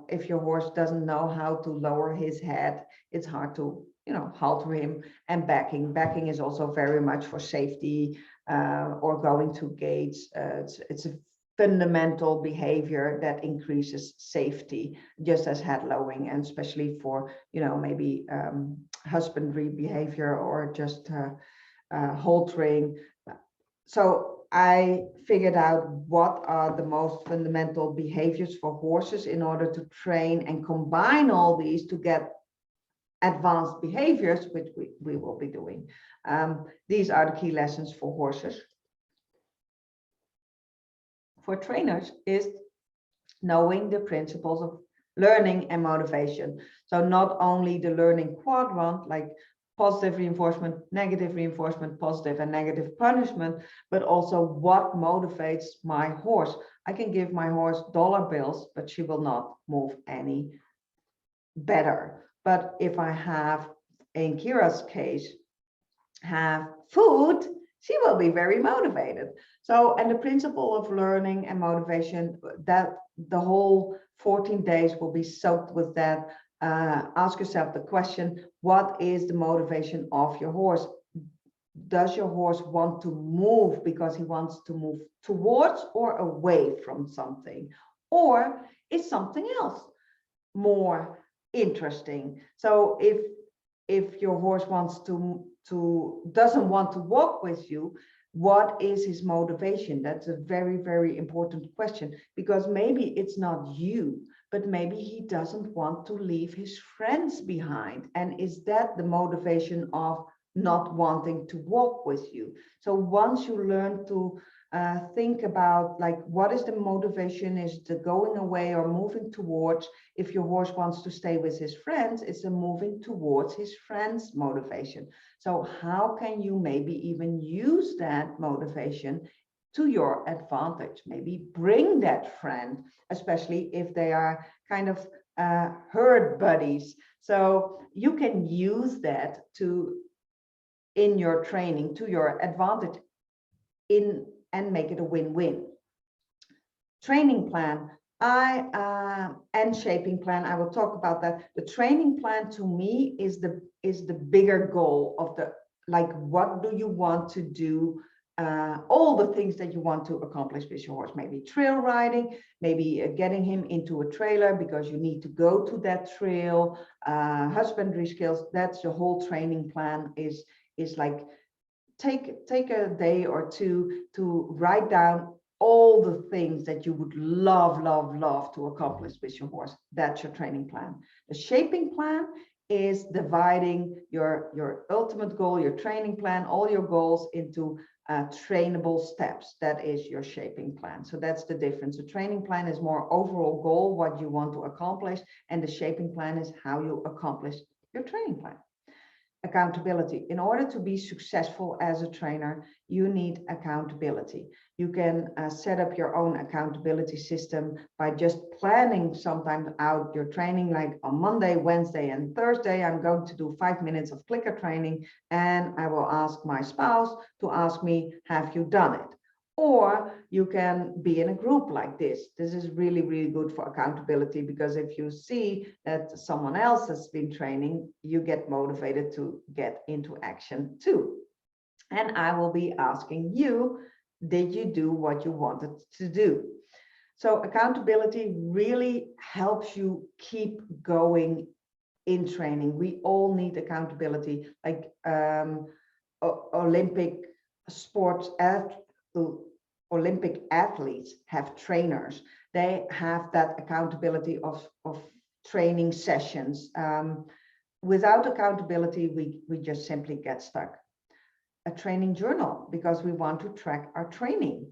if your horse doesn't know how to lower his head, it's hard to, halter him. And backing. Backing is also very much for safety, or going to gates. It's a fundamental behavior that increases safety, just as head lowering, and especially for, maybe husbandry behavior or just haltering. So I figured out what are the most fundamental behaviors for horses in order to train and combine all these to get advanced behaviors, which we will be doing. These are the key lessons for horses. For trainers is knowing the principles of learning and motivation. So not only the learning quadrant, like positive reinforcement, negative reinforcement, positive and negative punishment, but also what motivates my horse. I can give my horse dollar bills, but she will not move any better. But if I have, in Kira's case, have food, she will be very motivated. So, and the principle of learning and motivation, that the whole 14 days will be soaked with that. Ask yourself the question, what is the motivation of your horse? Does your horse want to move because he wants to move towards or away from something? Or is something else more interesting? So if your horse wants doesn't want to walk with you, what is his motivation? That's a very, very important question, because maybe it's not you, but maybe he doesn't want to leave his friends behind. And is that the motivation of not wanting to walk with you? So once you learn to think about like, what is the motivation? Is it going away or moving towards? If your horse wants to stay with his friends, it's a moving towards his friends motivation. So how can you maybe even use that motivation to your advantage? Maybe bring that friend, especially if they are kind of herd buddies. So you can use that in your training to your advantage and make it a win-win. Training plan, and shaping plan, I will talk about that. The training plan to me is the bigger goal of the, like, what do you want to do? All the things that you want to accomplish with your horse, maybe trail riding, maybe getting him into a trailer because you need to go to that trail, husbandry skills. That's the whole training plan is like, take a day or two to write down all the things that you would love to accomplish with your horse. That's your training plan. The shaping plan is dividing your ultimate goal, your training plan, all your goals into trainable steps. That is your shaping plan. So that's the difference. The training plan is more overall goal, what you want to accomplish, and the shaping plan is how you accomplish your training plan. Accountability. In order to be successful as a trainer, you need accountability. You can set up your own accountability system by just planning sometimes out your training, like on Monday, Wednesday, and Thursday, I'm going to do 5 minutes of clicker training, and I will ask my spouse to ask me, have you done it? Or you can be in a group like this. This is really, really good for accountability, because if you see that someone else has been training, you get motivated to get into action too. And I will be asking you, did you do what you wanted to do? So accountability really helps you keep going in training. We all need accountability, like Olympic athletes have trainers. They have that accountability of training sessions. Without accountability, we just simply get stuck. A training journal, because we want to track our training.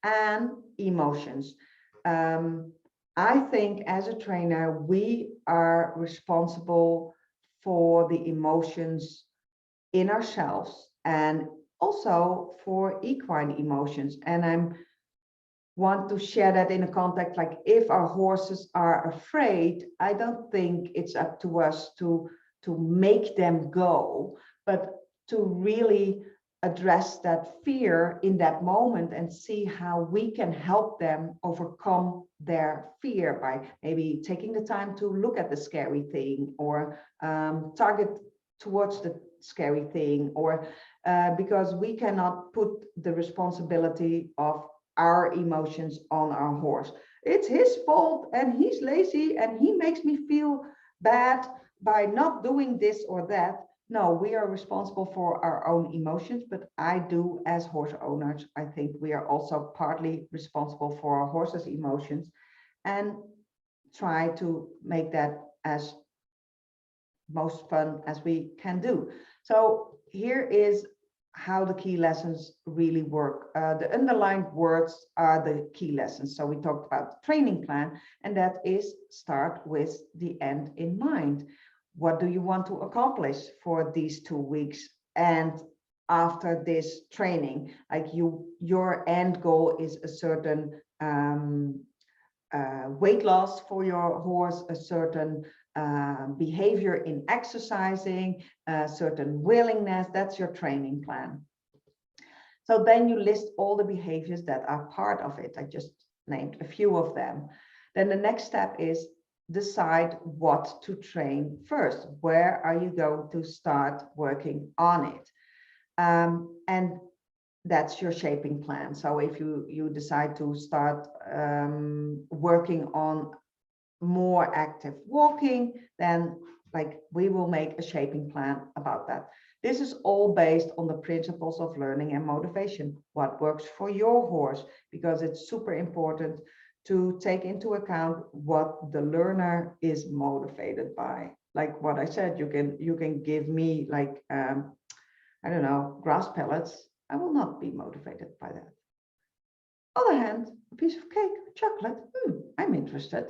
And emotions. I think as a trainer, we are responsible for the emotions in ourselves and also for equine emotions. And I want to share that in a context, like, if our horses are afraid, I don't think it's up to us to make them go, but to really address that fear in that moment and see how we can help them overcome their fear by maybe taking the time to look at the scary thing, or target towards the scary thing, or because we cannot put the responsibility of our emotions on our horse. It's his fault and he's lazy and he makes me feel bad by not doing this or that. No, we are responsible for our own emotions, but I do, as horse owners, I think we are also partly responsible for our horses' emotions, and try to make that as most fun as we can do. So here is how the key lessons really work. The underlined words are the key lessons. So we talked about the training plan, and that is start with the end in mind. What do you want to accomplish for these 2 weeks? And after this training, like your end goal is a certain weight loss for your horse, a certain behavior in exercising, a certain willingness. That's your training plan. So then you list all the behaviors that are part of it. I just named a few of them. Then the next step is decide what to train first. Where are you going to start working on it? And that's your shaping plan. So if you decide to start working on more active walking, then like we will make a shaping plan about that. This is all based on the principles of learning and motivation. What works for your horse? Because it's super important to take into account what the learner is motivated by. Like what I said, you can give me like, I don't know, grass pellets. I will not be motivated by that. On the other hand, a piece of cake, chocolate, I'm interested.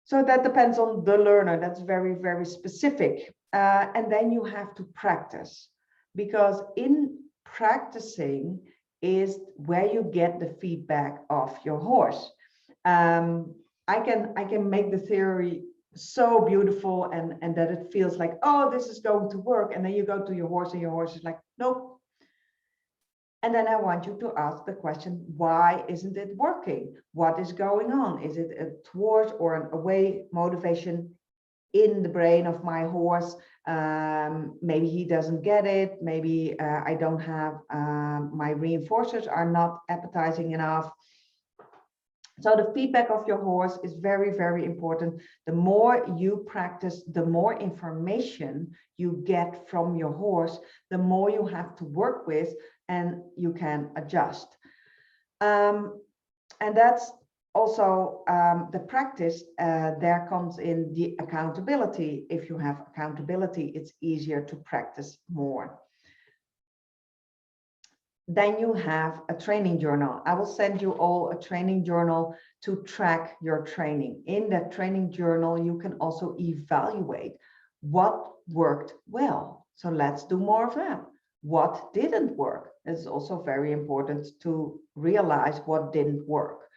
So that depends on the learner. That's very, very specific. And then you have to practice, because in practicing is where you get the feedback of your horse. I can make the theory so beautiful and that it feels like, oh, this is going to work. And then you go to your horse and your horse is like, nope. And then I want you to ask the question, why isn't it working? What is going on? Is it a toward or an away motivation in the brain of my horse? Maybe he doesn't get it. Maybe I don't have, my reinforcers are not appetizing enough. So the feedback of your horse is very, very important. The more you practice, the more information you get from your horse, the more you have to work with and you can adjust. And that's also the practice. There comes in the accountability. If you have accountability, it's easier to practice more. Then you have a training journal. I will send you all a training journal to track your training. In that training journal, you can also evaluate what worked well. So let's do more of that. What didn't work? It's also very important to realize what didn't work.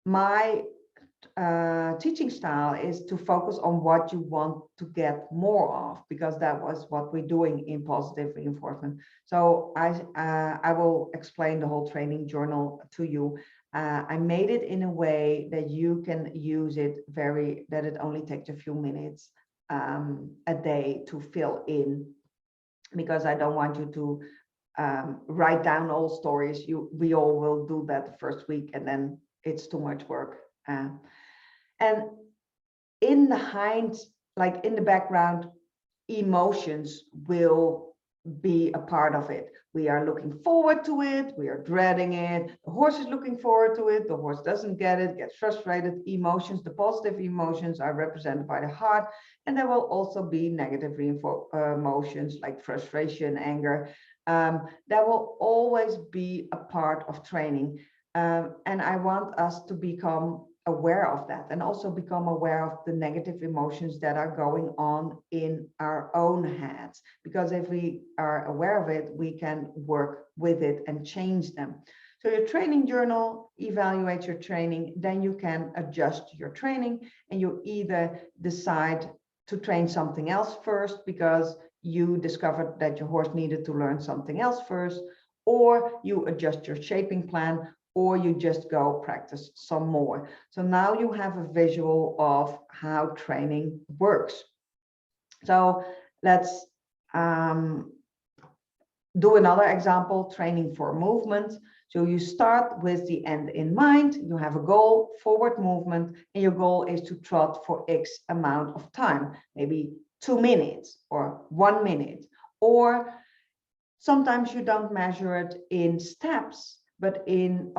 My teaching style is to focus on what you want to get more of, because that was what we're doing in positive reinforcement. So I will explain the whole training journal to you. I made it in a way that you can use it that it only takes a few minutes a day to fill in, because I don't want you to write down all stories. We all will do that the first week and then it's too much work. And in the background, emotions will be a part of it. We are looking forward to it. We are dreading it. The horse is looking forward to it. The horse doesn't get it, gets frustrated. Emotions, the positive emotions are represented by the heart. And there will also be negative emotions like frustration, anger. That will always be a part of training. And I want us to become aware of that and also become aware of the negative emotions that are going on in our own heads, because if we are aware of it, we can work with it and change them. So your training journal, evaluate your training, then you can adjust your training, and you either decide to train something else first because you discovered that your horse needed to learn something else first, or you adjust your shaping plan, or you just go practice some more. So now you have a visual of how training works. So let's do another example, training for movement. So you start with the end in mind. You have a goal, forward movement, and your goal is to trot for X amount of time, maybe 2 minutes or 1 minute. Or sometimes you don't measure it in steps, but in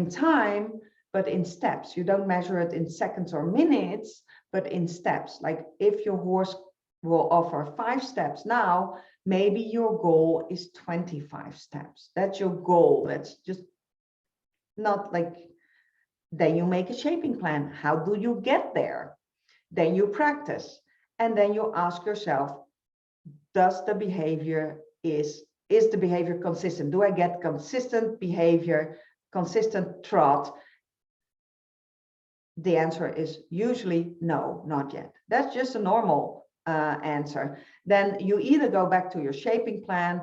time, but in steps. You don't measure it in seconds or minutes, but in steps. Like if your horse will offer 5 steps now, maybe your goal is 25 steps. That's your goal. That's just not like, then you make a shaping plan. How do you get there? Then you practice. And then you ask yourself, does the behavior is the behavior consistent? Do I get consistent behavior, consistent trot? The answer is usually no, not yet. That's just a normal answer. Then you either go back to your shaping plan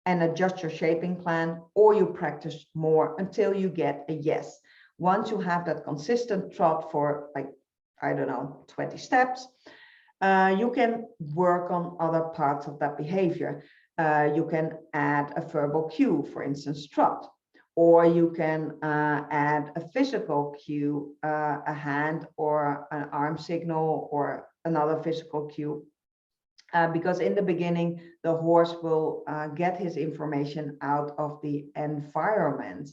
and adjust your shaping plan, or you practice more until you get a yes. Once you have that consistent trot for like, I don't know, 20 steps, you can work on other parts of that behavior. You can add a verbal cue, for instance, trot, or you can add a physical cue, a hand or an arm signal or another physical cue. Because in the beginning, the horse will get his information out of the environment.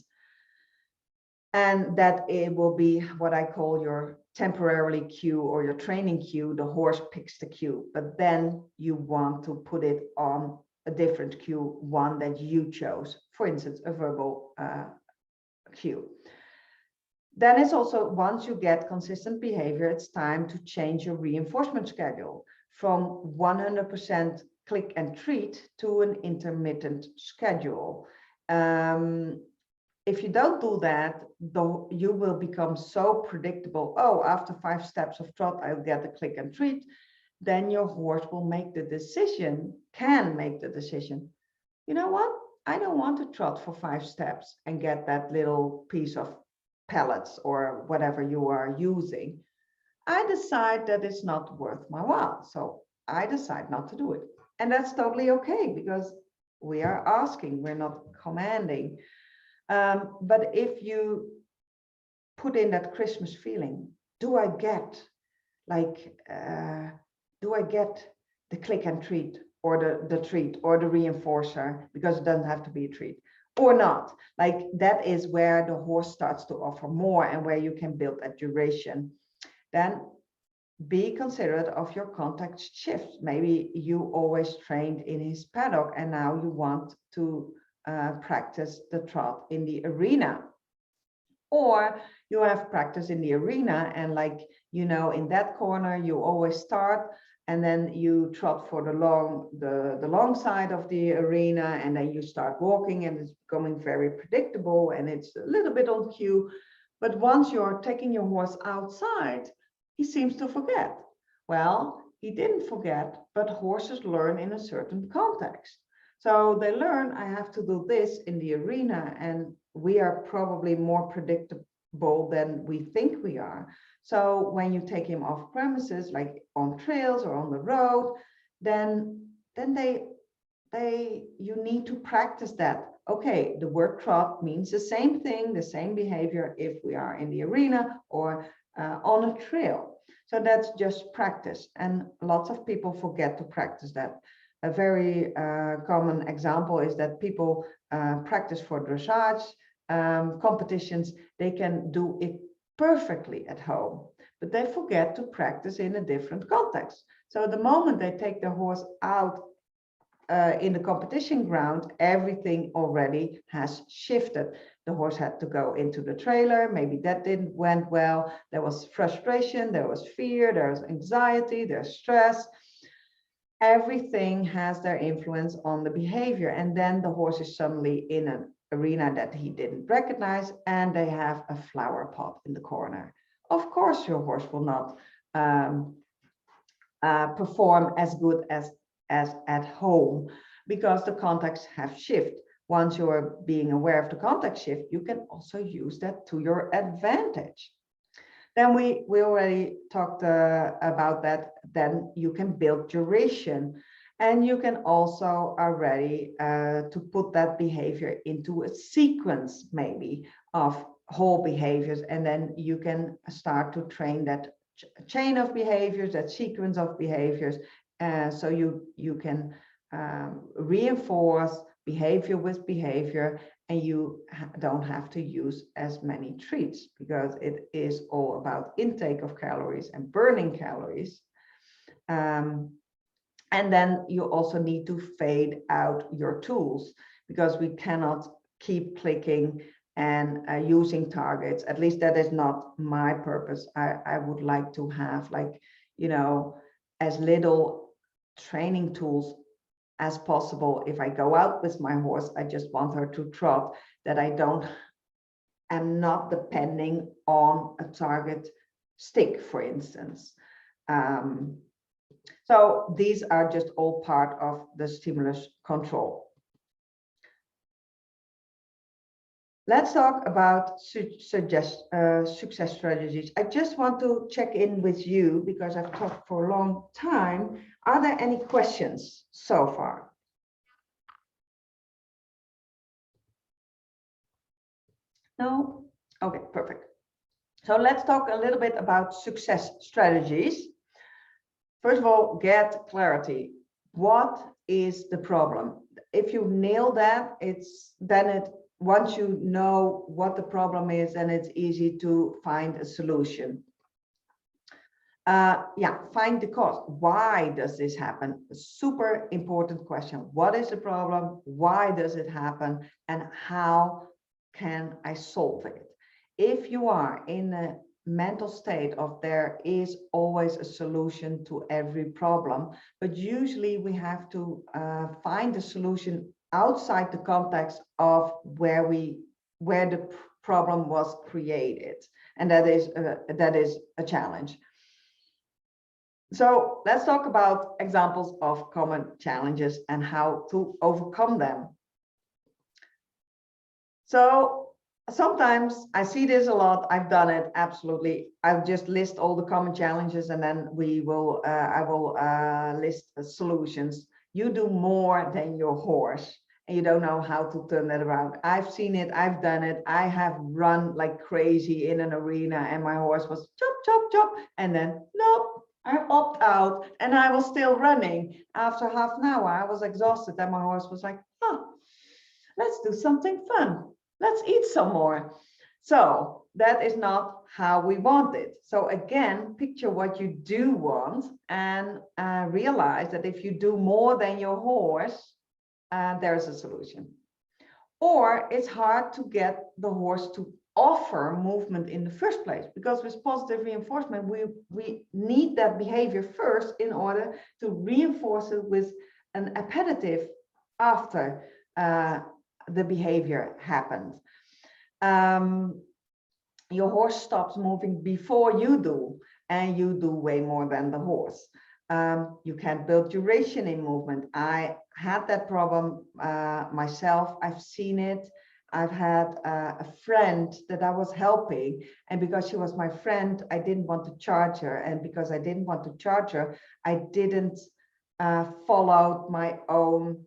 And that it will be what I call your temporarily cue or your training cue. The horse picks the cue, but then you want to put it on a different cue, one that you chose, for instance, a verbal cue. Then it's also, once you get consistent behavior, it's time to change your reinforcement schedule from 100% click and treat to an intermittent schedule. If you don't do that, though, you will become so predictable. Oh, after 5 steps of trot, I'll get the click and treat. Then your horse will make the decision, can make the decision. You know what? I don't want to trot for 5 steps and get that little piece of pellets or whatever you are using. I decide that it's not worth my while. So I decide not to do it. And that's totally okay, because we are asking, we're not commanding. But if you put in that Christmas feeling, do I get the click and treat, or the treat, or the reinforcer, because it doesn't have to be a treat, or not? Like, that is where the horse starts to offer more and where you can build that duration. Then be considerate of your contact shifts. Maybe you always trained in his paddock and now you want to practice the trot in the arena, or you have practice in the arena, and in that corner you always start and then you trot for the long side of the arena, and then you start walking, and it's becoming very predictable and it's a little bit on cue. But once you're taking your horse outside, he seems to forget. Well, he didn't forget, but horses learn in a certain context. So they learn, I have to do this in the arena, and we are probably more predictable than we think we are. So when you take him off premises, like on trails or on the road, then you need to practice that. Okay, the word trot means the same thing, the same behavior if we are in the arena or on a trail. So that's just practice, and lots of people forget to practice that. A very common example is that people practice for dressage competitions. They can do it perfectly at home, but they forget to practice in a different context. So the moment they take the horse out in the competition ground, everything already has shifted. The horse had to go into the trailer. Maybe that didn't went well. There was frustration, there was fear, there was anxiety, there's stress. Everything has their influence on the behavior. And then the horse is suddenly in an arena that he didn't recognize, and they have a flower pot in the corner. Of course, your horse will not perform as good as at home, because the contexts have shifted. Once you're being aware of the context shift, you can also use that to your advantage. Then we already talked about that. Then you can build duration, and you can also already to put that behavior into a sequence, maybe of whole behaviors, and then you can start to train that chain of behaviors, that sequence of behaviors. So you can reinforce behavior with behavior, and you don't have to use as many treats, because it is all about intake of calories and burning calories. And then you also need to fade out your tools, because we cannot keep clicking and using targets. At least that is not my purpose. I would like to have, as little training tools as possible. If I go out with my horse, I just want her to trot, that am not depending on a target stick, for instance. So these are just all part of the stimulus control. Let's talk about success strategies. I just want to check in with you, because I've talked for a long time. Are there any questions so far? No? Okay, perfect. So let's talk a little bit about success strategies. First of all, get clarity. What is the problem? If you nail that, then it once you know what the problem is, then it's easy to find a solution. Yeah, find the cause. Why does this happen? A super important question. What is the problem? Why does it happen? And how can I solve it? If you are in a mental state of there is always a solution to every problem, but usually we have to find a solution outside the context of where the problem was created, and that is a challenge. So let's talk about examples of common challenges and how to overcome them. So sometimes I see this a lot. I've done it, absolutely. I'll just list all the common challenges, and then I will list the solutions. You do more than your horse, and you don't know how to turn that around. I've seen it, I've done it. I have run like crazy in an arena, and my horse was chop, chop, chop, and then nope. I opted out, and I was still running. After half an hour, I was exhausted, and my horse was like, "Huh, let's do something fun. Let's eat some more." So that is not how we want it. So again, picture what you do want, and realize that if you do more than your horse, there's a solution. Or it's hard to get the horse to offer movement in the first place, because with positive reinforcement, we need that behavior first in order to reinforce it with an appetitive after the behavior happened. Your horse stops moving before you do, and you do way more than the horse. You can't build duration in movement. I had that problem myself. I've seen it. I've had a friend that I was helping, and because she was my friend, I didn't want to charge her. And because I didn't want to charge her, I didn't follow my own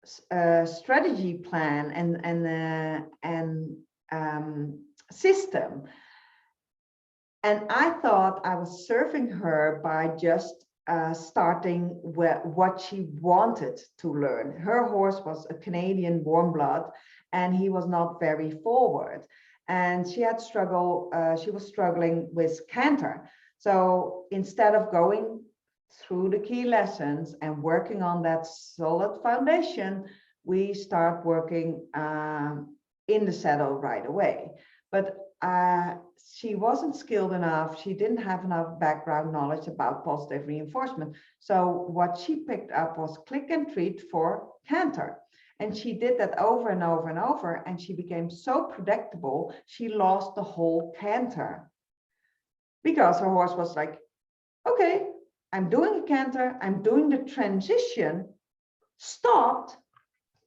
strategy plan and system. And I thought I was serving her by just starting what she wanted to learn. Her horse was a Canadian warm blood, and he was not very forward. And she had she was struggling with canter. So instead of going through the key lessons and working on that solid foundation, we start working in the saddle right away. But she wasn't skilled enough. She didn't have enough background knowledge about positive reinforcement. So what she picked up was click and treat for canter. And she did that over and over and over, and she became so predictable, she lost the whole canter. Because her horse was like, okay, I'm doing a canter, I'm doing the transition, stopped,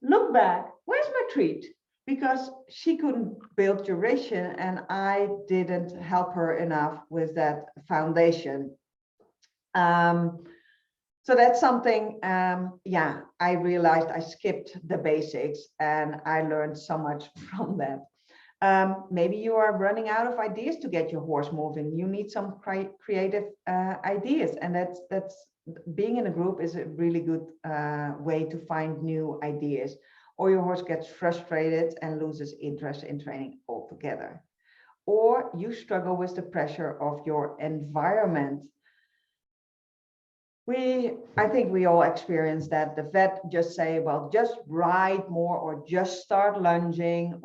look back, where's my treat? Because she couldn't build duration, and I didn't help her enough with that foundation. So that's something, yeah, I realized I skipped the basics, and I learned so much from that. Maybe you are running out of ideas to get your horse moving. You need some creative ideas, and that's being in a group is a really good way to find new ideas. Or your horse gets frustrated and loses interest in training altogether. Or you struggle with the pressure of your environment. I think we all experience that. The vet just say, well, just ride more or just start lunging,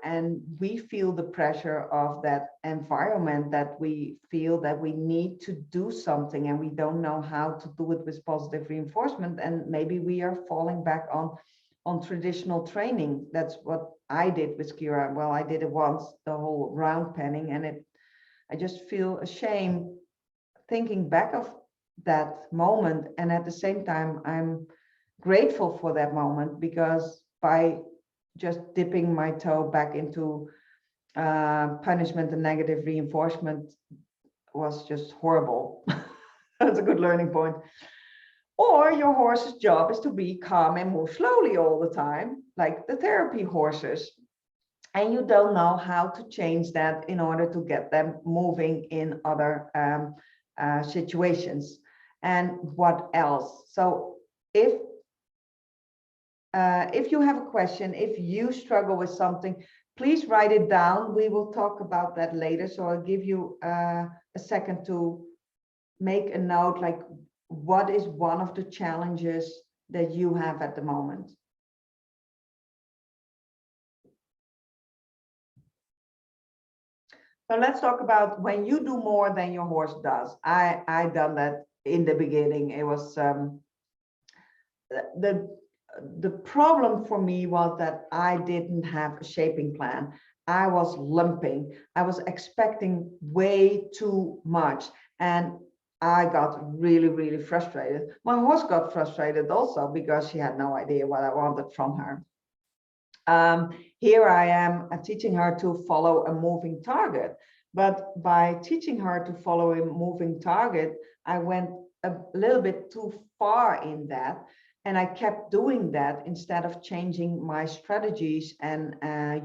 and we feel the pressure of that environment, that we feel that we need to do something and we don't know how to do it with positive reinforcement. And maybe we are falling back on traditional training. That's what I did with Kira. Well, I did it once, the whole round penning, and I just feel ashamed thinking back of that moment. And at the same time, I'm grateful for that moment, because by just dipping my toe back into punishment and negative reinforcement was just horrible. That's a good learning point. Or your horse's job is to be calm and move slowly all the time, like the therapy horses. And you don't know how to change that in order to get them moving in other situations. And what else? So if if you have a question, if you struggle with something, please write it down. We will talk about that later. So I'll give you a second to make a note, like what is one of the challenges that you have at the moment. So let's talk about when you do more than your horse does. I done that in the beginning. It was the problem for me was that I didn't have a shaping plan. I was lumping. I was expecting way too much, and I got really, really frustrated. My horse got frustrated also because she had no idea what I wanted from her. Here I am teaching her to follow a moving target, but by teaching her to follow a moving target, I went a little bit too far in that, and I kept doing that instead of changing my strategies and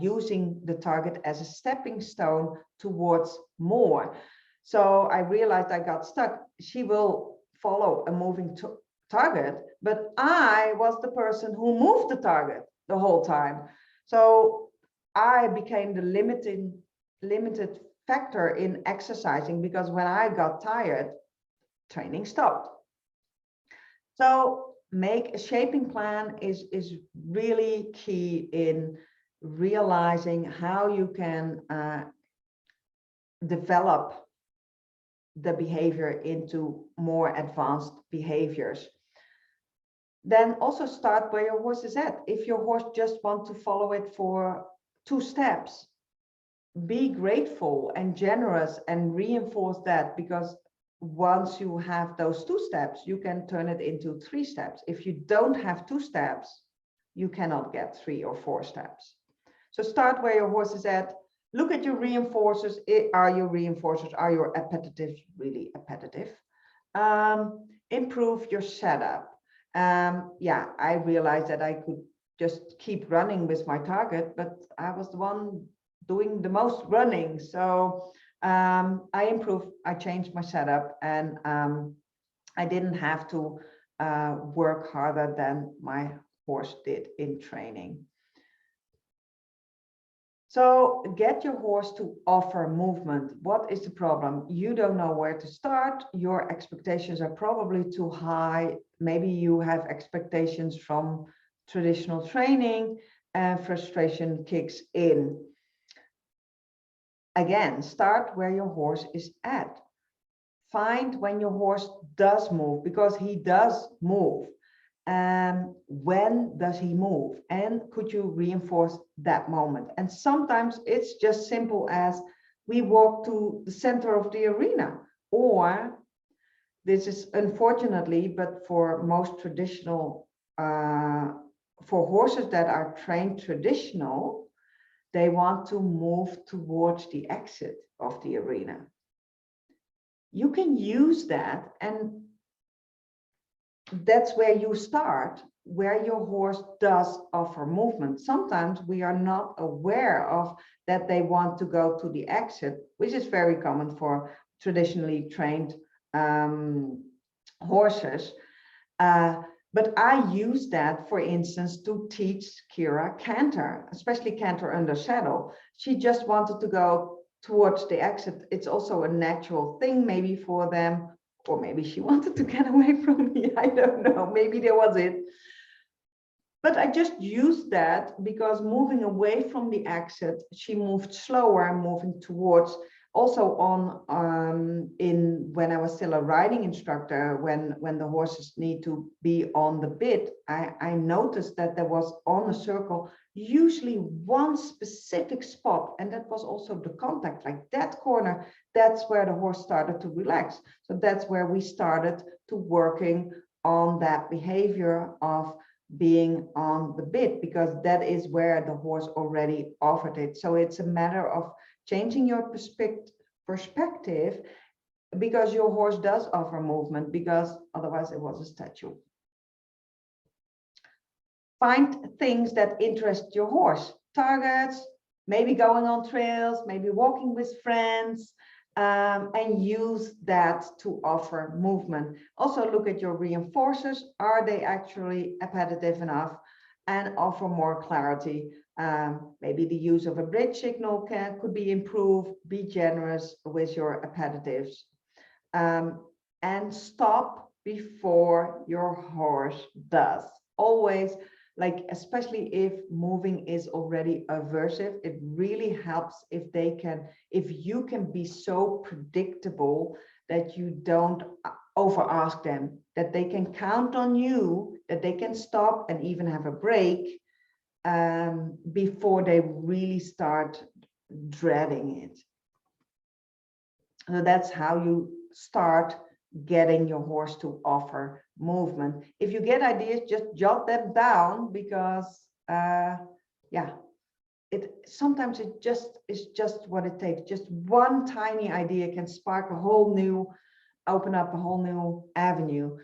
using the target as a stepping stone towards more. So I realized I got stuck. She will follow a moving target, but I was the person who moved the target the whole time. So I became the limited factor in exercising, because when I got tired, training stopped. So make a shaping plan is really key in realizing how you can develop the behavior into more advanced behaviors. Then also start where your horse is at. If your horse just wants to follow it for 2 steps, be grateful and generous and reinforce that, because once you have those 2 steps, you can turn it into 3 steps. If you don't have 2 steps, you cannot get 3 or 4 steps. So start where your horse is at. Look at your reinforcers. Are your reinforcers, are your appetitives really appetitive? Improve your setup. Yeah, I realized that I could just keep running with my target, but I was the one doing the most running. So I improved, I changed my setup, and I didn't have to work harder than my horse did in training. So get your horse to offer movement. What is the problem? You don't know where to start. Your expectations are probably too high. Maybe you have expectations from traditional training, and frustration kicks in. Again, start where your horse is at. Find when your horse does move, because he does move. When does he move? And could you reinforce that moment? And sometimes it's just simple as we walk to the center of the arena, or this is unfortunately, but for most traditional, for horses that are trained traditional, they want to move towards the exit of the arena. You can use that, and that's where you start, where your horse does offer movement. Sometimes we are not aware of that they want to go to the exit, which is very common for traditionally trained horses. But I use that, for instance, to teach Kira canter, especially canter under saddle. She just wanted to go towards the exit. It's also a natural thing maybe for them, or maybe she wanted to get away from me. I don't know. Maybe that was it. But I just used that because moving away from the exit, she moved slower, moving towards. Also when I was still a riding instructor, when the horses need to be on the bit, I noticed that there was on a circle usually one specific spot, and that was also the contact, like that corner. That's where the horse started to relax. So that's where we started to working on that behavior of being on the bit, because that is where the horse already offered it. So it's a matter of changing your perspective, because your horse does offer movement, because otherwise it was a statue. Find things that interest your horse. Targets, maybe going on trails, maybe walking with friends, and use that to offer movement. Also look at your reinforcers. Are they actually appetitive enough? and offer more clarity. Maybe the use of a bridge signal could be improved. Be generous with your appetitives, and stop before your horse does. Always, like, especially if moving is already aversive, it really helps if you can be so predictable that you don't over ask them, that they can count on you, that they can stop and even have a break before they really start dreading it. So that's how you start getting your horse to offer movement. If you get ideas, just jot them down, because sometimes it is just what it takes. Just one tiny idea can spark open up a whole new avenue.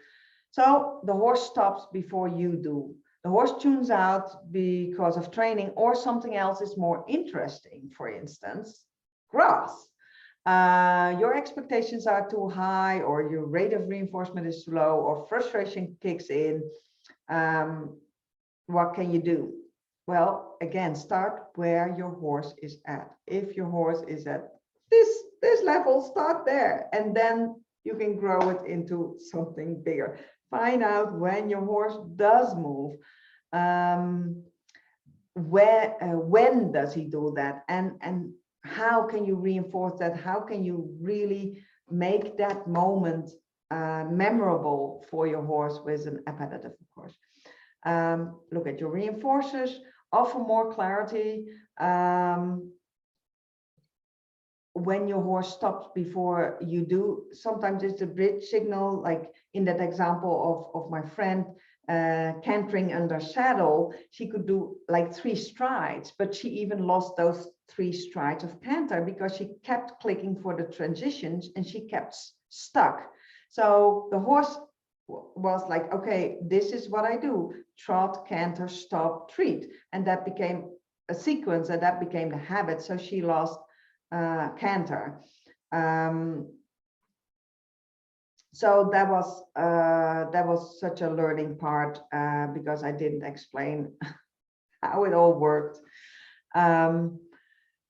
So the horse stops before you do. The horse tunes out because of training, or something else is more interesting. For instance, grass. Your expectations are too high, or your rate of reinforcement is too low, or frustration kicks in. What can you do? Well, again, start where your horse is at. If your horse is at this level, start there, and then you can grow it into something bigger. Find out when your horse does move. When does he do that? And how can you reinforce that? How can you really make that moment memorable for your horse with an appetitive, of course? Look at your reinforcers, offer more clarity. When your horse stops before you do, sometimes it's a bridge signal, like in that example of my friend cantering under saddle. She could do like 3 strides, but she even lost those 3 strides of canter because she kept clicking for the transitions and she kept stuck. So the horse was like, okay, this is what I do: trot, canter, stop, treat. And that became a sequence, and that became the habit. So she lost canter. So that was such a learning part, because I didn't explain how it all worked.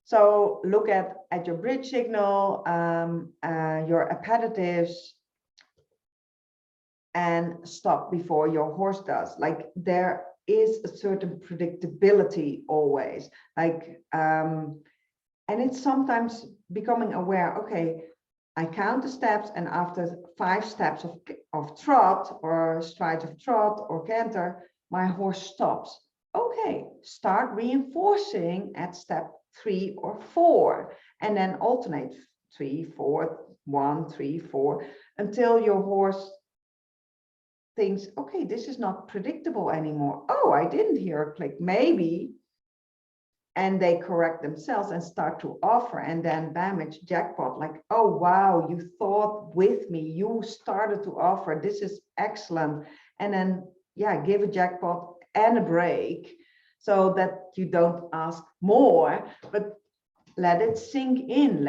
So look at your bridge signal, your appetitives, and stop before your horse does. Like, there is a certain predictability always. Like, and it's sometimes becoming aware, okay, I count the steps, and after 5 steps of trot, or strides of trot or canter, my horse stops. Okay, start reinforcing at step 3 or 4, and then alternate 3, 4, 1, 3, 4, until your horse thinks, okay, this is not predictable anymore. Oh, I didn't hear a click, maybe. And they correct themselves and start to offer, and then bam, it's jackpot. Like, oh wow, you thought with me, you started to offer, this is excellent. And then give a jackpot and a break, so that you don't ask more, but let it sink in.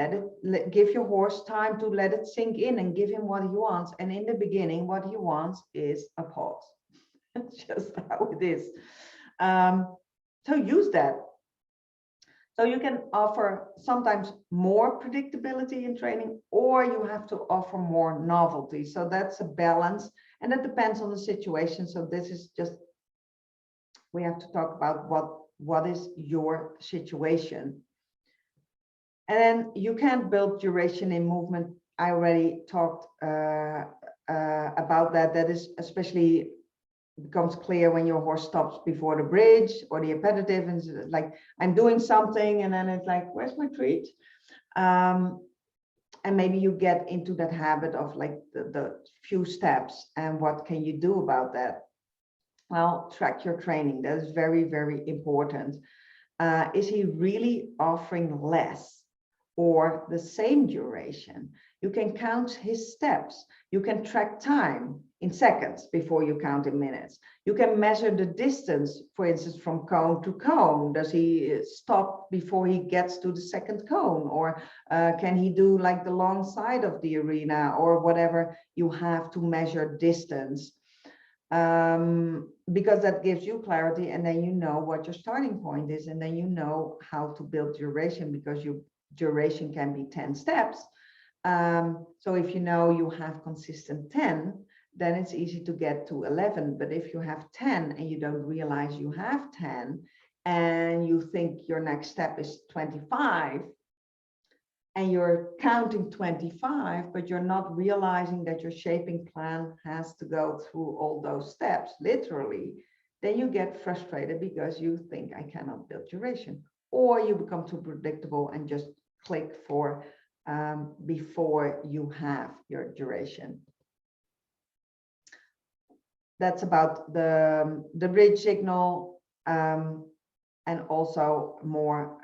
Give your horse time to let it sink in, and give him what he wants. And in the beginning, what he wants is a pause. That's just how it is. So use that. So you can offer sometimes more predictability in training, or you have to offer more novelty. So that's a balance, and that depends on the situation. So this is just, we have to talk about what is your situation. And then you can't build duration in movement. I already talked about that. That is especially becomes clear when your horse stops before the bridge or the appetitive, and it's like, I'm doing something, and then it's like, where's my treat? And maybe you get into that habit of like the few steps. And what can you do about that? Well, track your training. That is very, very important. Is he really offering less or the same duration? You can count his steps. You can track time in seconds before you count in minutes. You can measure the distance, for instance, from cone to cone. Does he stop before he gets to the second cone? Or can he do like the long side of the arena, or whatever you have to measure distance? because that gives you clarity, and then you know what your starting point is, and then you know how to build duration, because your duration can be 10 steps. So if you know you have consistent 10, then it's easy to get to 11. But if you have 10 and you don't realize you have 10, and you think your next step is 25, and you're counting 25, but you're not realizing that your shaping plan has to go through all those steps, literally, then you get frustrated because you think, I cannot build duration, or you become too predictable and just click for before you have your duration. That's about the bridge signal, and also more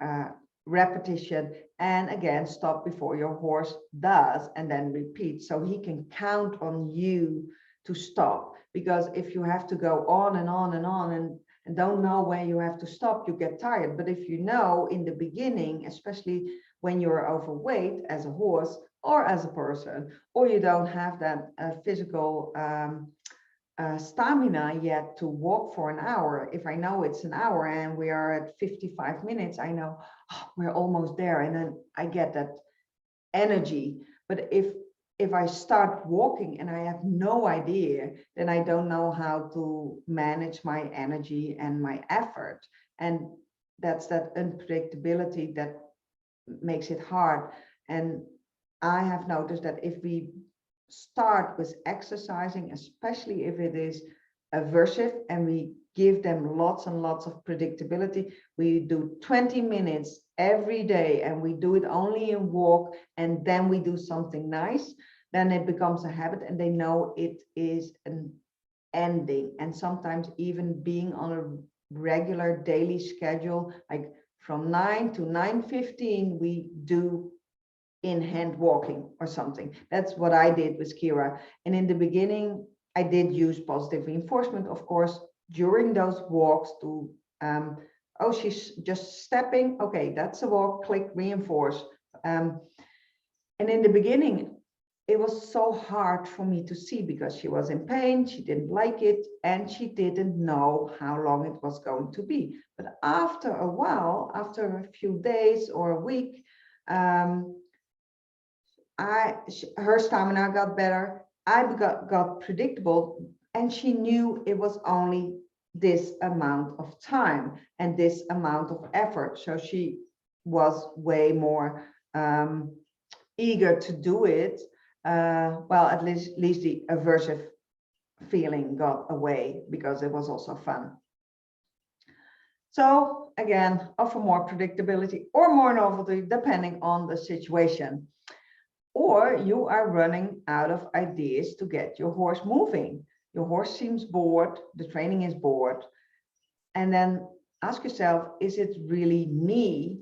repetition, and again, stop before your horse does, and then repeat, so he can count on you to stop. Because if you have to go on and on and on and don't know when you have to stop, you get tired. But if you know in the beginning, especially when you're overweight as a horse or as a person, or you don't have that physical stamina yet to walk for an hour. If I know it's an hour and we are at 55 minutes, I know, oh, we're almost there, and then I get that energy. But if I start walking and I have no idea, then I don't know how to manage my energy and my effort. And that's that unpredictability that makes it hard. And I have noticed that if we start with exercising, especially if it is aversive, and we give them lots and lots of predictability, we do 20 minutes every day, and we do it only in walk, and then we do something nice, then it becomes a habit, and they know it is an ending. And sometimes even being on a regular daily schedule, like from 9 to 9:15, we do in hand walking or something. That's what I did with Kira. And in the beginning, I did use positive reinforcement, of course, during those walks to, oh, she's just stepping. Okay, that's a walk, click, reinforce. And in the beginning, it was so hard for me to see because she was in pain, she didn't like it, and she didn't know how long it was going to be. But after a while, after a few days or a week, her stamina got better, I got predictable, and she knew it was only this amount of time and this amount of effort. So she was way more eager to do it. Well, at least the aversive feeling got away, because it was also fun. So again, offer more predictability or more novelty depending on the situation. Or you are running out of ideas to get your horse moving. Your horse seems bored, the training is bored. And then ask yourself, is it really me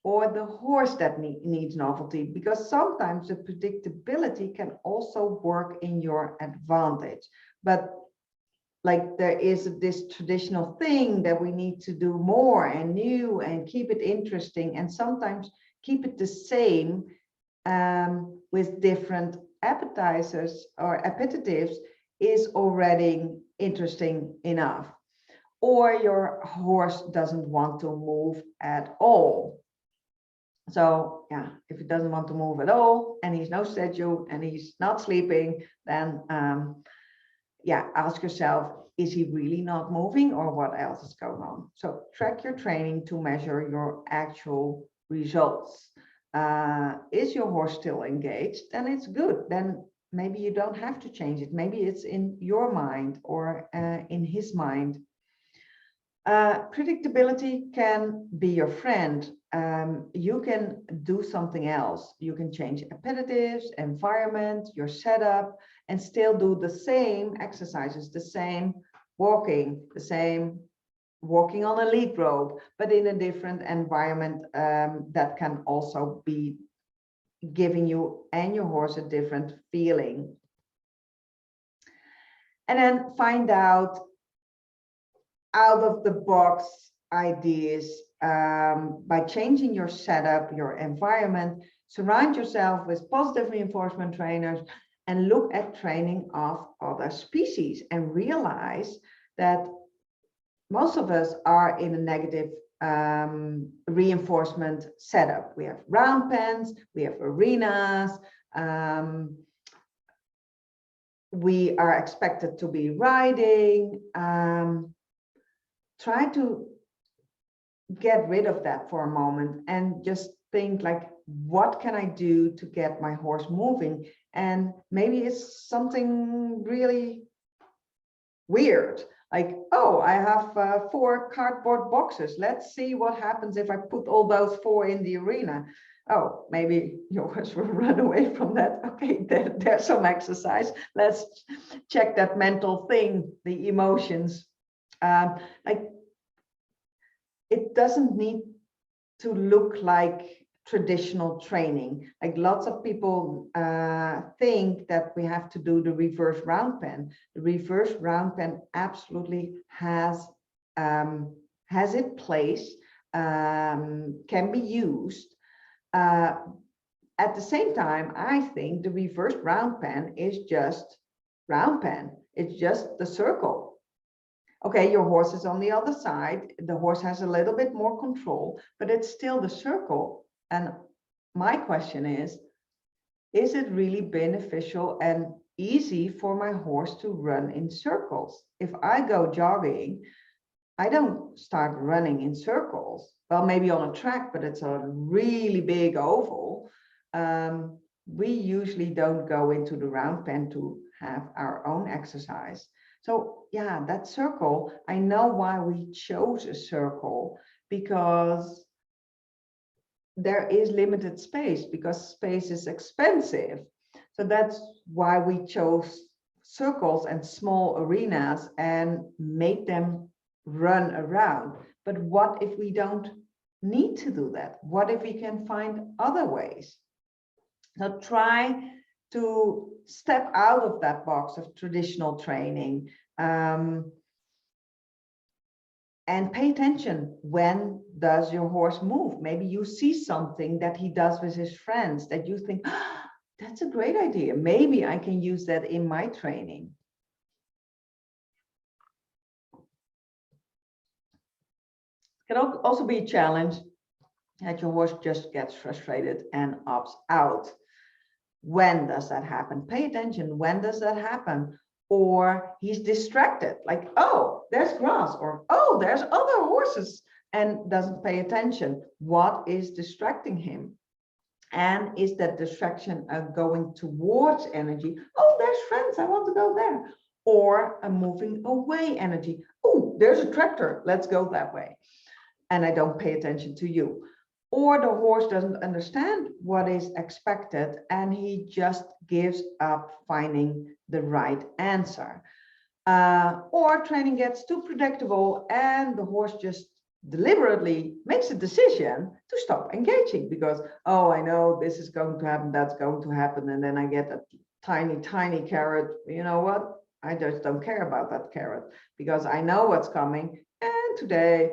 or the horse that needs novelty? Because sometimes the predictability can also work in your advantage. But like there is this traditional thing that we need to do more and new and keep it interesting, and sometimes keep it the same with different appetizers or appetitives is already interesting enough. Or your horse doesn't want to move at all. So yeah, if he doesn't want to move at all, and he's no schedule and he's not sleeping, then yeah, ask yourself, is he really not moving, or what else is going on? So track your training to measure your actual results. Is your horse still engaged? Then it's good. Then maybe you don't have to change it. Maybe it's in your mind or in his mind. Predictability can be your friend. You can do something else. You can change appetitives, environment, your setup, and still do the same exercises, the same walking, the same walking on a lead rope, but in a different environment that can also be giving you and your horse a different feeling. And then find out of the box ideas by changing your setup, your environment. Surround yourself with positive reinforcement trainers, and look at training of other species and realize that most of us are in a negative reinforcement setup. We have round pens, we have arenas, we are expected to be riding. Try to get rid of that for a moment and just think like, what can I do to get my horse moving? And maybe it's something really weird, like, oh, I have 4 cardboard boxes. Let's see what happens if I put all those 4 in the arena. Oh, maybe your horse will run away from that. Okay, there's some exercise. Let's check that mental thing, the emotions. Like, it doesn't need to look like traditional training. Like, lots of people think that we have to do the reverse round pen. The reverse round pen absolutely has its place, can be used. At the same time, I think the reverse round pen is just round pen. It's just the circle. Okay, your horse is on the other side. The horse has a little bit more control, but it's still the circle. And my question is it really beneficial and easy for my horse to run in circles? If I go jogging, I don't start running in circles. Well, maybe on a track, but it's a really big oval. We usually don't go into the round pen to have our own exercise. So yeah, that circle, I know why we chose a circle, because there is limited space, because space is expensive. So that's why we chose circles and small arenas and made them run around. But what if we don't need to do that? What if we can find other ways? So try to step out of that box of traditional training, and pay attention. When does your horse move? Maybe you see something that he does with his friends that you think, oh, that's a great idea. Maybe I can use that in my training. It can also be a challenge that your horse just gets frustrated and opts out. When does that happen? Pay attention. When does that happen? Or he's distracted, like, oh, there's grass, or oh, there's other horses, and doesn't pay attention. What is distracting him? And is that distraction going towards energy? Oh, there's friends, I want to go there. Or a moving away energy. Oh, there's a tractor, let's go that way. And I don't pay attention to you. Or the horse doesn't understand what is expected and he just gives up finding the right answer. Or training gets too predictable and the horse just deliberately makes a decision to stop engaging because, oh, I know this is going to happen, that's going to happen, and then I get a tiny, tiny carrot. You know what? I just don't care about that carrot because I know what's coming. And today,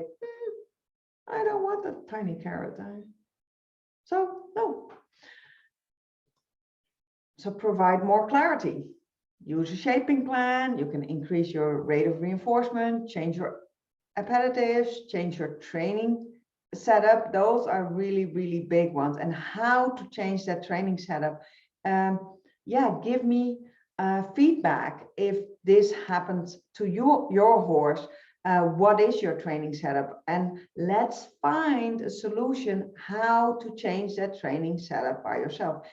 I don't want that tiny carrot. So no. So provide more clarity. Use a shaping plan. You can increase your rate of reinforcement, change your appetitives, change your training setup. Those are really, really big ones. And how to change that training setup. Yeah, give me feedback if this happens to your horse. What is your training setup? And let's find a solution how to change that training setup by yourself.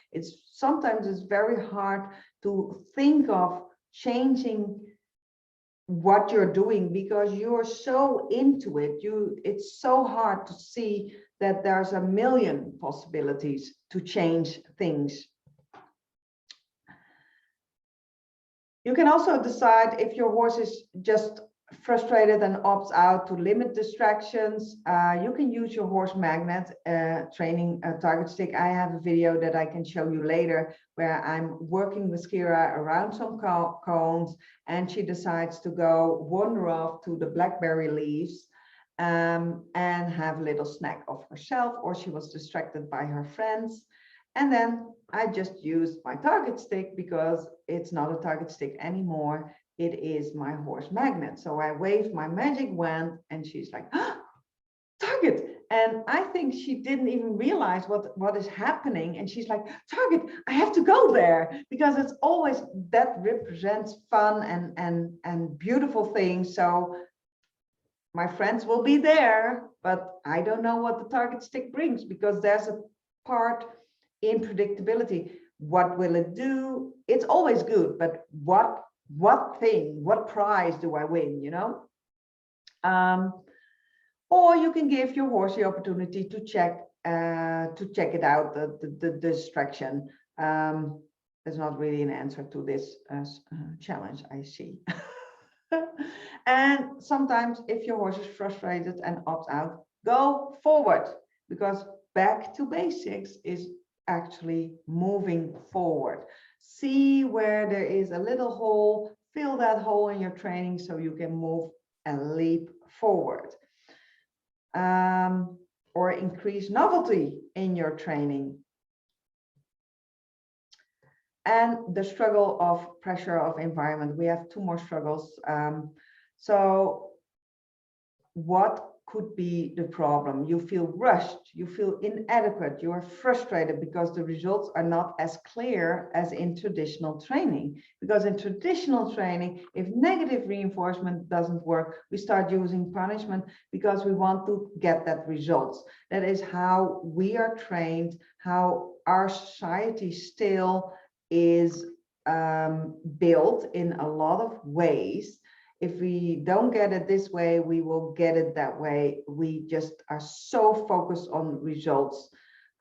Sometimes it's very hard to think of changing what you're doing because you're so into it. It's so hard to see that there's a million possibilities to change things. You can also decide if your horse is just frustrated and opts out to limit distractions. You can use your horse magnet training target stick. I have a video that I can show you later where I'm working with Kira around some cones and she decides to go wander off to the blackberry leaves and have a little snack of herself, or she was distracted by her friends. And then I just use my target stick because it's not a target stick anymore. It is my horse magnet. So I wave my magic wand and she's like, ah, target. And I think she didn't even realize what is happening. And she's like, target, I have to go there, because it's always that represents fun and beautiful things. So my friends will be there, but I don't know what the target stick brings, because there's a part in predictability. What will it do? It's always good, but what prize do I win, you know? Or you can give your horse the opportunity to check it out, the distraction. There's not really an answer to this challenge, I see. And sometimes if your horse is frustrated and opts out, go forward, because back to basics is actually moving forward. See where there is a little hole, fill that hole in your training so you can move and leap forward. Or increase novelty in your training. And the struggle of pressure of environment. We have two more struggles. So what could be the problem? You feel rushed, you feel inadequate, you are frustrated because the results are not as clear as in traditional training. Because in traditional training, if negative reinforcement doesn't work, we start using punishment because we want to get that results. That is how we are trained, how our society still is built in a lot of ways. If we don't get it this way, we will get it that way. We just are so focused on results.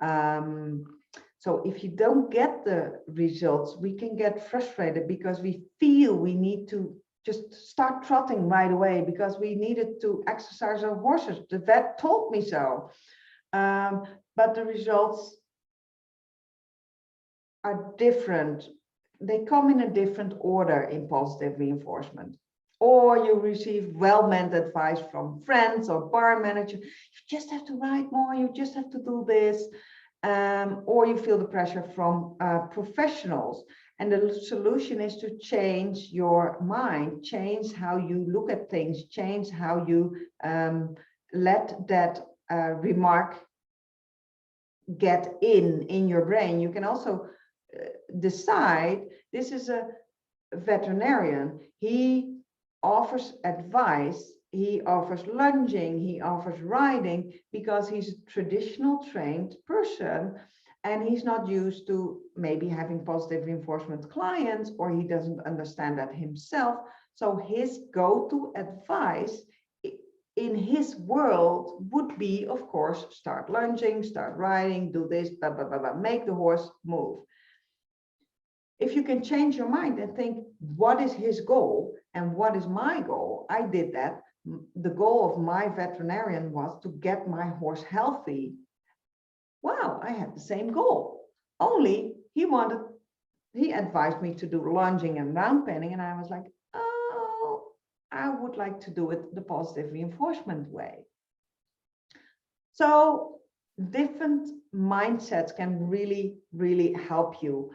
So if you don't get the results, we can get frustrated because we feel we need to just start trotting right away because we needed to exercise our horses. The vet told me so. But the results are different. They come in a different order in positive reinforcement. Or you receive well-meant advice from friends or bar manager. You just have to ride more, you just have to do this. Or you feel the pressure from professionals. And the solution is to change your mind, change how you look at things, change how you let that remark get in your brain. You can also decide, this is a veterinarian, he offers advice, he offers lunging, he offers riding because he's a traditional trained person and he's not used to maybe having positive reinforcement clients, or he doesn't understand that himself. So his go-to advice in his world would be, of course, start lunging, start riding, do this, blah, blah, blah, blah, make the horse move. If you can change your mind and think, what is his goal and what is my goal? I did that. The goal of my veterinarian was to get my horse healthy. Wow, I had the same goal. Only he advised me to do lunging and round penning, and I was like, oh, I would like to do it the positive reinforcement way. So different mindsets can really, really help you.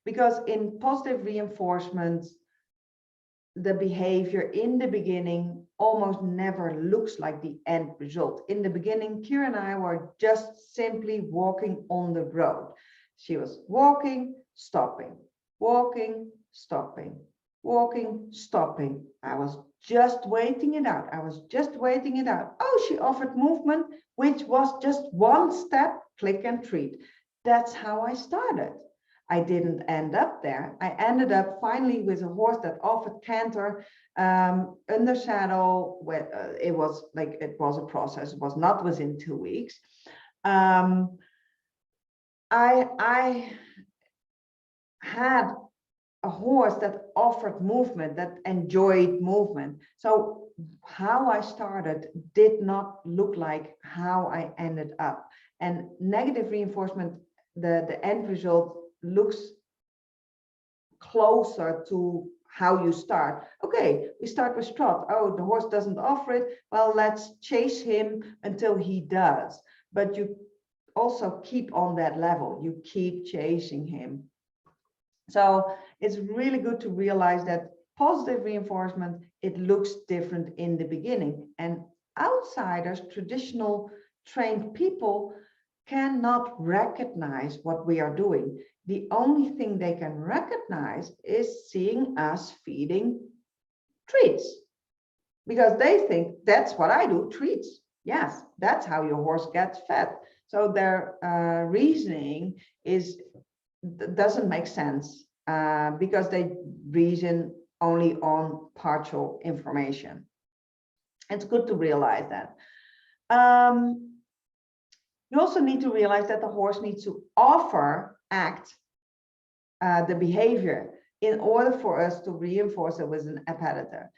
Because in positive reinforcement, the behavior in the beginning almost never looks like the end result. In the beginning, Kira and I were just simply walking on the road. She was walking, stopping, walking, stopping, walking, stopping. I was just waiting it out. I was just waiting it out. Oh, she offered movement, which was just one step, click and treat. That's how I started. I didn't end up there. I ended up finally with a horse that offered canter under saddle. It was a process. It was not within 2 weeks. I had a horse that offered movement, that enjoyed movement. So how I started did not look like how I ended up. And negative reinforcement, the end result looks closer to how you start. Okay, we start with trot. Oh, the horse doesn't offer it. Well, let's chase him until he does. But you also keep on that level. You keep chasing him. So it's really good to realize that positive reinforcement, it looks different in the beginning. And outsiders, traditional trained people, cannot recognize what we are doing. The only thing they can recognize is seeing us feeding treats, because they think that's what I do, treats. Yes, that's how your horse gets fed. So their reasoning doesn't make sense because they reason only on partial information. It's good to realize that. You also need to realize that the horse needs to act the behavior in order for us to reinforce it with an appetitive.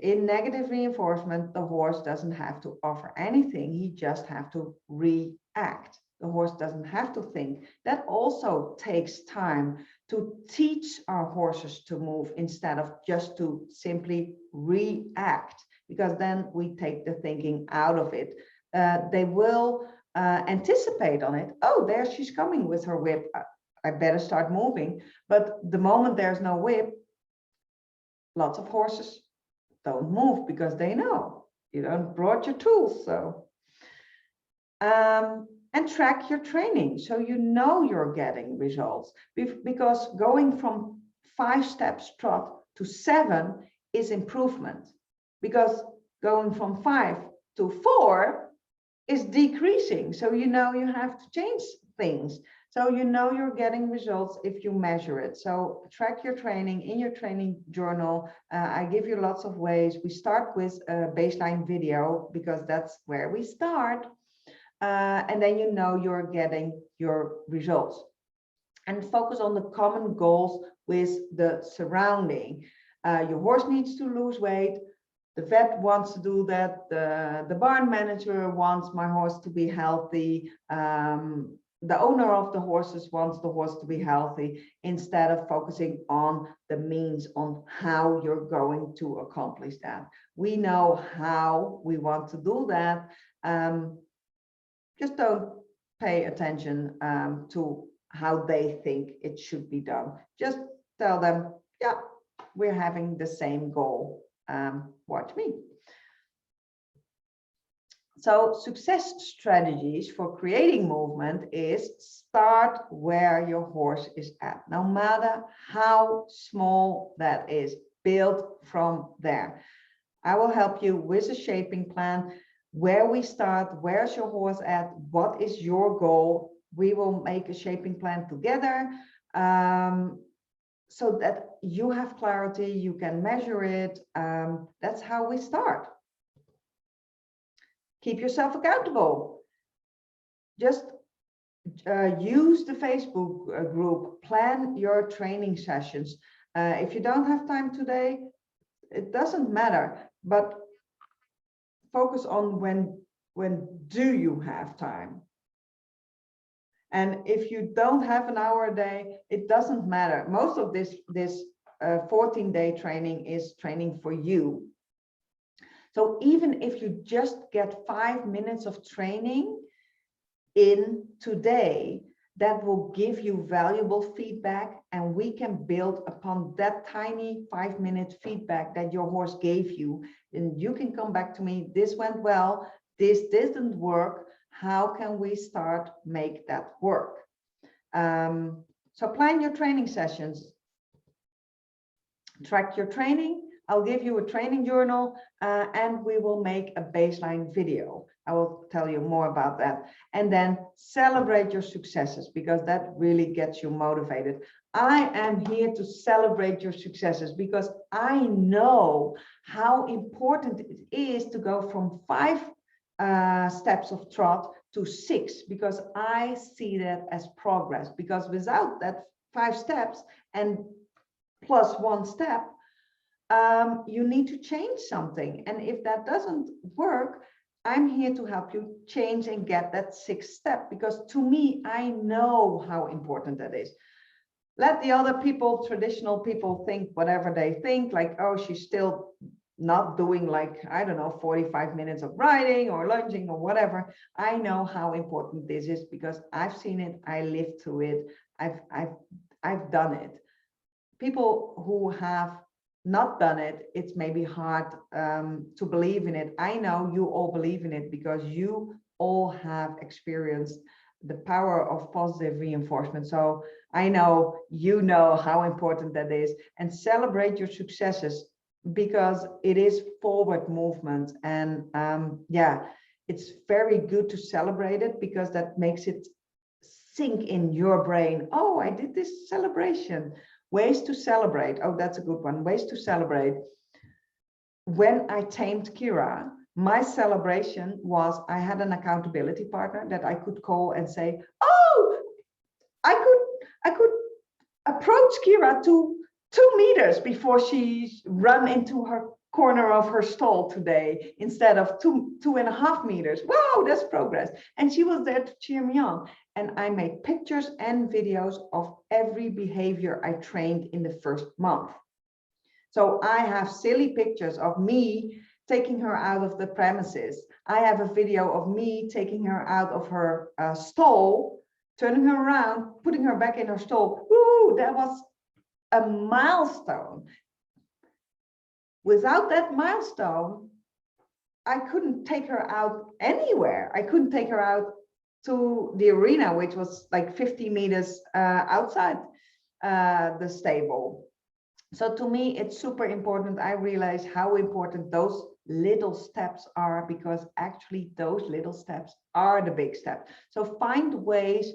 In negative reinforcement, the horse doesn't have to offer anything. He just has to react. The horse doesn't have to think. That also takes time to teach our horses to move instead of just to simply react, because then we take the thinking out of it. They will anticipate on it. Oh, there she's coming with her whip. I better start moving. But the moment there's no whip, lots of horses don't move because they know you don't brought your tools. So, and track your training so you know you're getting results, because going from 5 steps trot to 7 is improvement, because going from 5 to 4 is decreasing. So you know you have to change things. So you know you're getting results if you measure it. So track your training in your training journal. I give you lots of ways. We start with a baseline video because that's where we start. And then you know you're getting your results. And focus on the common goals with the surrounding. Your horse needs to lose weight. The vet wants to do that. The barn manager wants my horse to be healthy. The owner of the horses wants the horse to be healthy, instead of focusing on the means, on how you're going to accomplish that. We know how we want to do that. Just don't pay attention to how they think it should be done. Just tell them, yeah, we're having the same goal. Watch me. So success strategies for creating movement is start where your horse is at, no matter how small that is. Build from there. I will help you with a shaping plan, where we start, where's your horse at, what is your goal. We will make a shaping plan together so that you have clarity, you can measure it. That's how we start. Keep yourself accountable. Just use the Facebook group, plan your training sessions. If you don't have time today, it doesn't matter, but focus on when do you have time. And if you don't have an hour a day, it doesn't matter. Most of this 14-day training is training for you. So even if you just get 5 minutes of training in today, that will give you valuable feedback, and we can build upon that tiny 5-minute feedback that your horse gave you. And you can come back to me, this went well, this didn't work, how can we start make that work? So plan your training sessions, track your training. I'll give you a training journal and we will make a baseline video. I will tell you more about that. And then celebrate your successes, because that really gets you motivated. I am here to celebrate your successes because I know how important it is to go from 5 steps of trot to 6, because I see that as progress. Because without that 5 steps and plus 1 step, you need to change something. And if that doesn't work, I'm here to help you change and get that 6th step, because to me, I know how important that is. Let the other people, traditional people, think whatever they think, like, oh, she's still not doing like, I don't know, 45 minutes of riding or lunging or whatever. I know how important this is because I've seen it, I lived through it, I've done it. People who have not done it, it's maybe hard to believe in it. I know you all believe in it because you all have experienced the power of positive reinforcement. So I know you know how important that is, and celebrate your successes because it is forward movement. And yeah, it's very good to celebrate it because that makes it sink in your brain. Oh, I did this celebration. Ways to celebrate. Oh, that's a good one. Ways to celebrate. When I tamed Kira, my celebration was I had an accountability partner that I could call and say, oh, I could approach Kira to 2 meters before she ran into her corner of her stall today instead of 2.5 meters. Wow, that's progress. And she was there to cheer me on. And I made pictures and videos of every behavior I trained in the first month. So I have silly pictures of me taking her out of the premises. I have a video of me taking her out of her stall, turning her around, putting her back in her stall. Woo, that was a milestone. Without that milestone, I couldn't take her out anywhere. I couldn't take her out to the arena, which was like 50 meters outside the stable. So to me, it's super important. I realize how important those little steps are because actually those little steps are the big steps. So find ways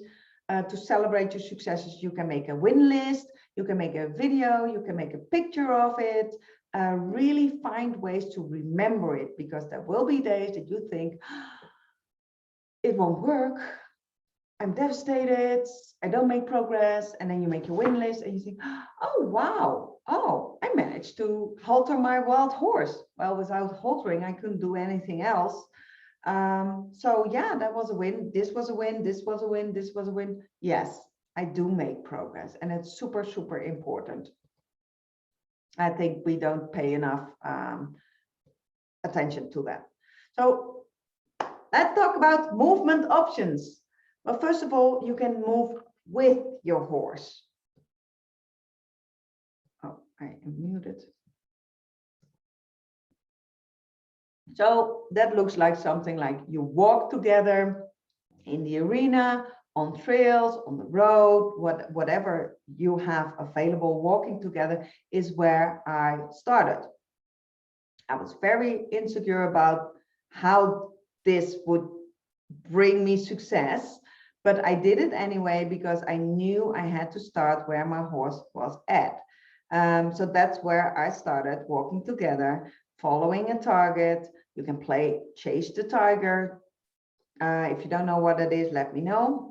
to celebrate your successes. You can make a win list, you can make a video, you can make a picture of it. Really find ways to remember it because there will be days that you think, it won't work, I'm devastated, I don't make progress, and then you make your win list and you think, oh wow, oh, I managed to halter my wild horse. Well, without haltering, I couldn't do anything else. So yeah, that was a win. This was a win, this was a win, this was a win. Yes, I do make progress, and it's super, super important. I think we don't pay enough attention to that. So let's talk about movement options. Well, first of all, you can move with your horse. Oh, I am muted. So that looks like something like you walk together in the arena, on trails, on the road, whatever you have available. Walking together is where I started. I was very insecure about how this would bring me success, but I did it anyway because I knew I had to start where my horse was at. So that's where I started, walking together, following a target. You can play Chase the Tiger. If you don't know what it is, let me know.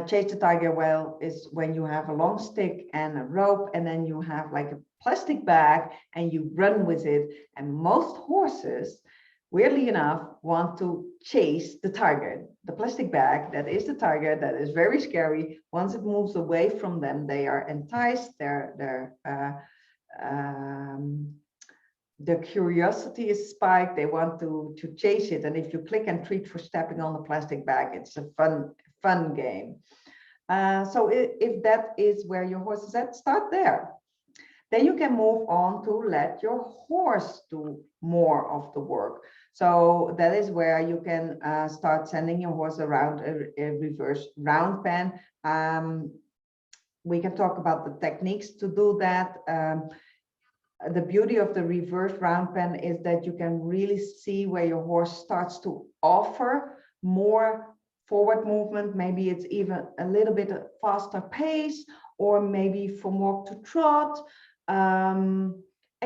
Chase the Tiger, well, is when you have a long stick and a rope, and then you have like a plastic bag and you run with it. And most horses, weirdly enough, want to chase the target. The plastic bag, that is the target, that is very scary. Once it moves away from them, they are enticed, their curiosity is spiked, they want to chase it. And if you click and treat for stepping on the plastic bag, it's a fun game. So if that is where your horse is at, start there. Then you can move on to let your horse do more of the work. So that is where you can start sending your horse around a reverse round pen. We can talk about the techniques to do that. The beauty of the reverse round pen is that you can really see where your horse starts to offer more forward movement. Maybe it's even a little bit faster pace, or maybe from walk to trot. And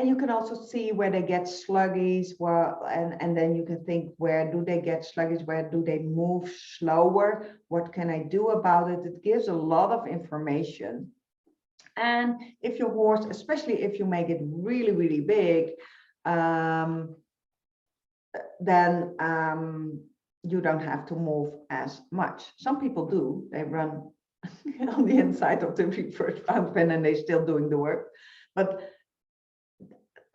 you can also see where they get sluggish, and then you can think, where do they get sluggish? Where do they move slower? What can I do about it? It gives a lot of information. And if your horse, especially if you make it really, really big, then you don't have to move as much. Some people do. They run on the inside of the reverse round pen and they're still doing the work. But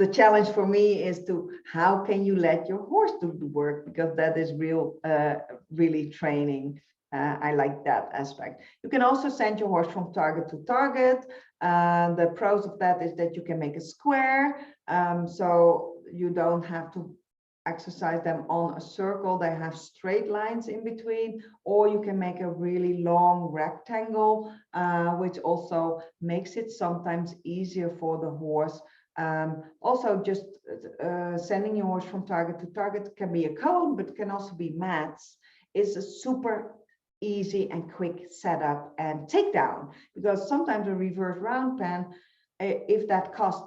the challenge for me is to how can you let your horse do the work, because that is really training. I like that aspect. You can also send your horse from target to target. The pros of that is that you can make a square, so you don't have to exercise them on a circle. They have straight lines in between, or you can make a really long rectangle, which also makes it sometimes easier for the horse. Also, just sending your horse from target to target can be a cone, but can also be mats. It's a super easy and quick setup and takedown, because sometimes a reverse round pen, if that costs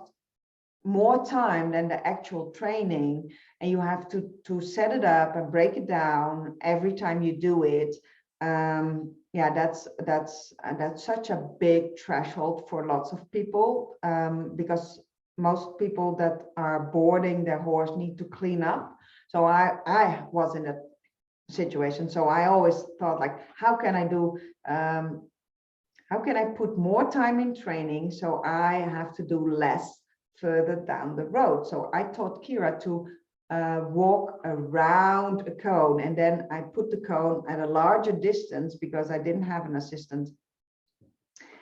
more time than the actual training, and you have to set it up and break it down every time you do it, yeah, that's such a big threshold for lots of people, because most people that are boarding their horse need to clean up. So I was in a situation, so I always thought, like, how can I do how can I put more time in training so I have to do less further down the road? So I taught Kira to walk around a cone, and then I put the cone at a larger distance because I didn't have an assistant,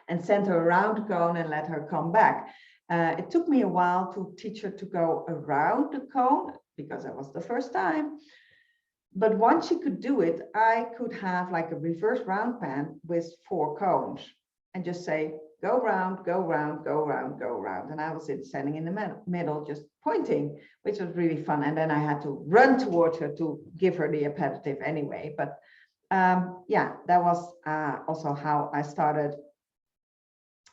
and sent her around the cone and let her come back. It took me a while to teach her to go around the cone because it was the first time. But once she could do it, I could have like a reverse round pen with 4 cones and just say, go round, go round, go round, go round. And I was standing in the middle, just pointing, which was really fun. And then I had to run towards her to give her the appetitive anyway. But yeah, that was also how I started.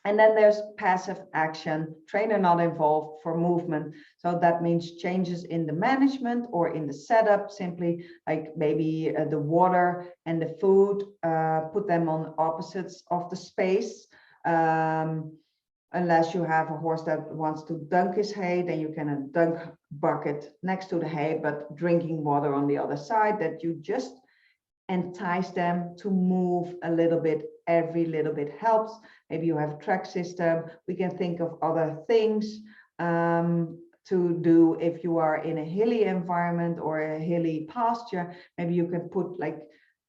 And then there's passive action, trainer not involved for movement. So that means changes in the management or in the setup, simply like maybe the water and the food, put them on opposites of the space. Unless you have a horse that wants to dunk his hay, then you can a dunk bucket next to the hay, but drinking water on the other side, that you just entice them to move a little bit. Every little bit helps. Maybe you have a track system. We can think of other things to do if you are in a hilly environment or a hilly pasture. Maybe you can put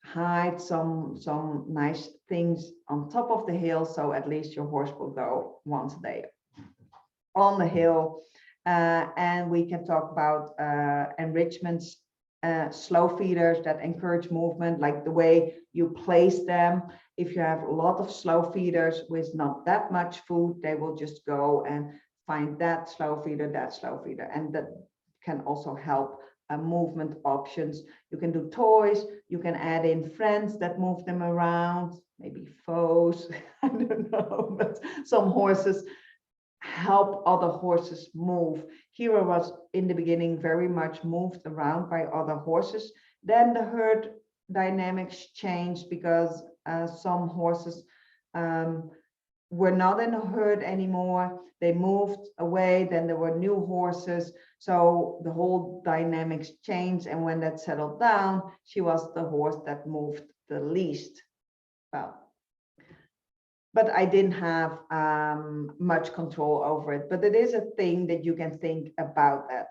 hide some nice things on top of the hill, so at least your horse will go once a day on the hill. And we can talk about enrichments, slow feeders that encourage movement, like the way you place them. If you have a lot of slow feeders with not that much food, they will just go and find that slow feeder, and that can also help movement options. You can do toys, you can add in friends that move them around, maybe foes, I don't know, but some horses help other horses move. Kira was in the beginning very much moved around by other horses. Then the herd dynamics changed because some horses were not in a herd anymore. They moved away, then there were new horses. So the whole dynamics changed. And when that settled down, she was the horse that moved the least. Well, but I didn't have much control over it. But it is a thing that you can think about that.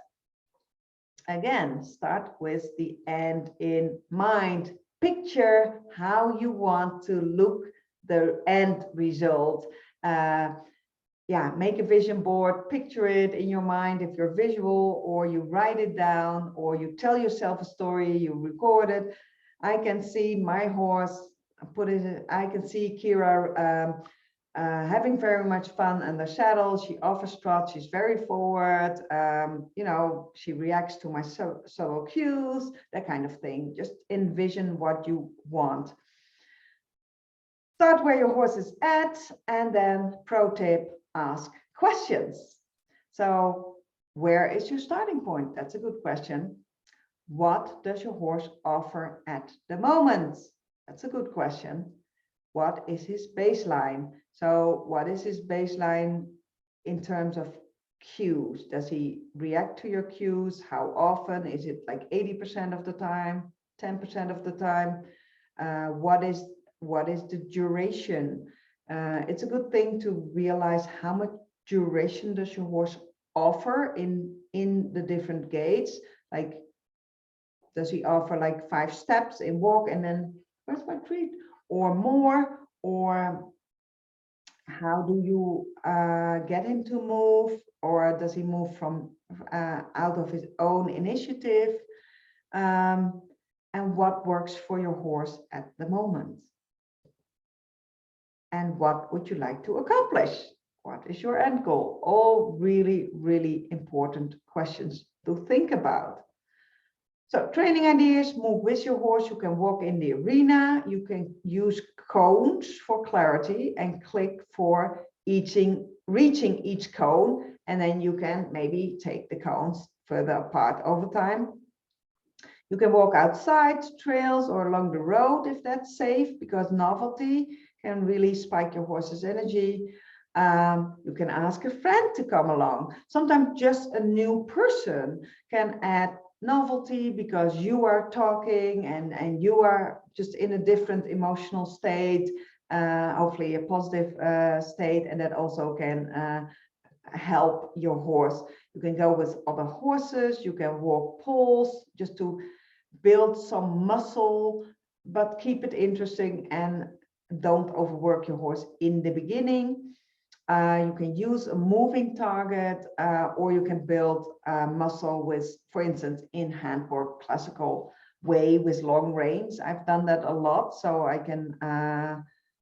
Again, start with the end in mind. Picture how you want to look the end result. Yeah, make a vision board, picture it in your mind if you're visual, or you write it down, or you tell yourself a story, you record it. I can see my horse, I can see Kira having very much fun under saddle. She offers trot, she's very forward, you know, she reacts to my subtle cues, that kind of thing. Just envision what you want. Start where your horse is at, and then pro tip, ask questions. So where is your starting point? That's a good question. What does your horse offer at the moment? That's a good question. What is his baseline? So what is his baseline in terms of cues? Does he react to your cues? How often? Is it like 80% of the time, 10% of the time? What is the duration? It's a good thing to realize how much duration does your horse offer in the different gaits? Like, does he offer like 5 steps in walk and then where's my treat, or more? Or how do you get him to move? Or does he move from out of his own initiative? And what works for your horse at the moment? And what would you like to accomplish? What is your end goal? All really, really important questions to think about. So training ideas, move with your horse. You can walk in the arena. You can use cones for clarity and click for reaching each cone. And then you can maybe take the cones further apart over time. You can walk outside trails or along the road if that's safe, because novelty can really spike your horse's energy. You can ask a friend to come along. Sometimes just a new person can add novelty because you are talking and you are just in a different emotional state, hopefully a positive state, and that also can help your horse. You can go with other horses, you can walk poles just to build some muscle, but keep it interesting and don't overwork your horse in the beginning. You can use a moving target, or you can build muscle with, for instance, in handwork, classical way with long reins. I've done that a lot, so I can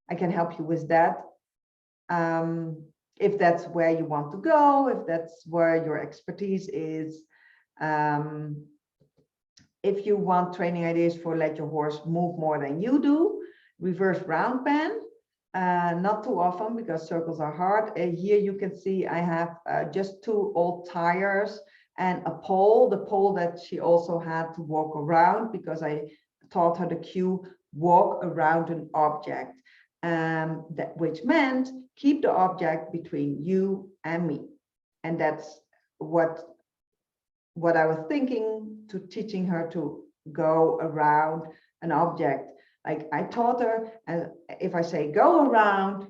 help you with that. If that's where you want to go, if that's where your expertise is. If you want training ideas for let your horse move more than you do, reverse round bend. Not too often because circles are hard. Here you can see I have just 2 old tires and a pole, the pole that she also had to walk around because I taught her the cue, walk around an object, which meant keep the object between you and me. And that's what I was thinking to teaching her to go around an object. Like I taught her, and if I say go around,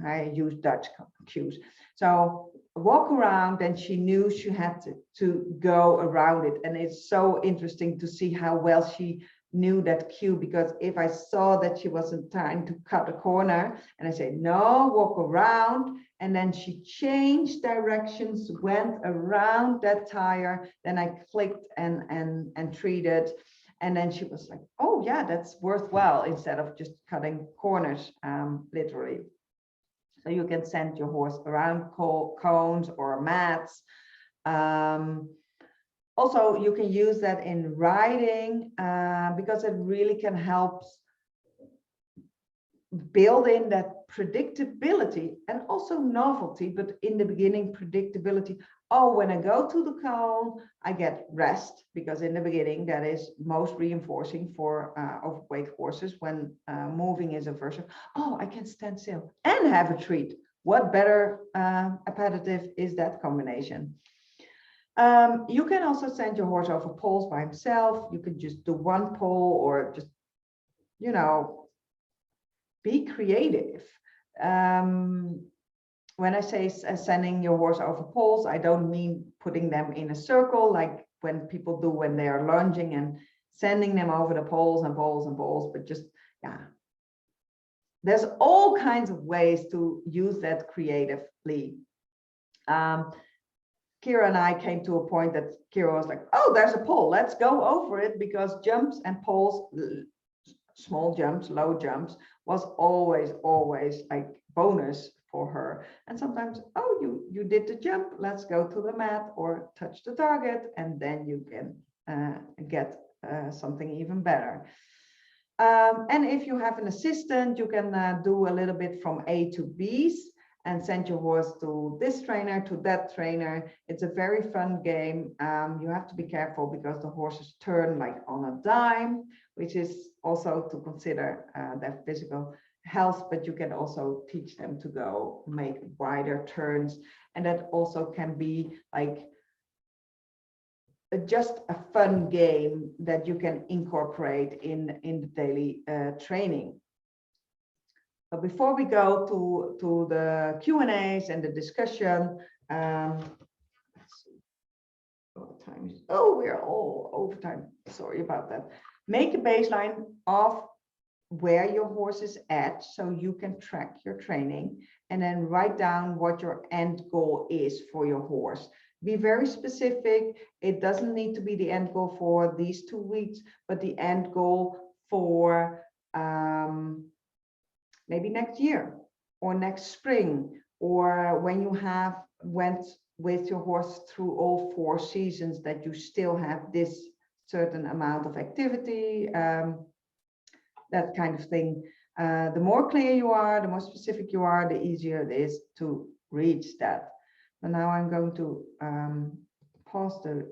I use Dutch cues. So walk around, then she knew she had to go around it. And it's so interesting to see how well she knew that cue, because if I saw that she wasn't trying to cut a corner and I say, no, walk around, and then she changed directions, went around that tire, then I clicked and treated. And then she was like, oh yeah, that's worthwhile, instead of just cutting corners, literally. So you can send your horse around cones or mats. Also, you can use that in riding because it really can help build in that predictability and also novelty, but in the beginning, predictability. Oh, when I go to the cone, I get rest, because in the beginning, that is most reinforcing for overweight horses when moving is aversive. Oh, I can stand still and have a treat. What better appetitive is that combination? You can also send your horse over poles by himself. You can just do 1 pole, or just, you know, be creative. When I say sending your horse over poles, I don't mean putting them in a circle like when people do when they are lunging and sending them over the poles and poles and poles, but just, yeah. There's all kinds of ways to use that creatively. Kira and I came to a point that Kira was like, oh, there's a pole, let's go over it, because jumps and poles, small jumps, low jumps, was always like bonus for her. And sometimes, oh, you did the jump, let's go to the mat or touch the target, and then you can get something even better. And if you have an assistant, you can do a little bit from A to B's and send your horse to this trainer, to that trainer. It's a very fun game. You have to be careful because the horses turn like on a dime, which is also to consider their physical health, but you can also teach them to go make wider turns. And that also can be like just a fun game that you can incorporate in the daily training. But before we go to the Q&As and the discussion, let's what time is, oh, we're all overtime. Sorry about that. Make a baseline of where your horse is at so you can track your training, and then write down what your end goal is for your horse. Be very specific. It doesn't need to be the end goal for these 2 weeks, but the end goal for maybe next year or next spring, or when you have went with your horse through all 4 seasons, that you still have this certain amount of activity, that kind of thing. The more clear you are, the more specific you are, the easier it is to reach that. But now I'm going to pause the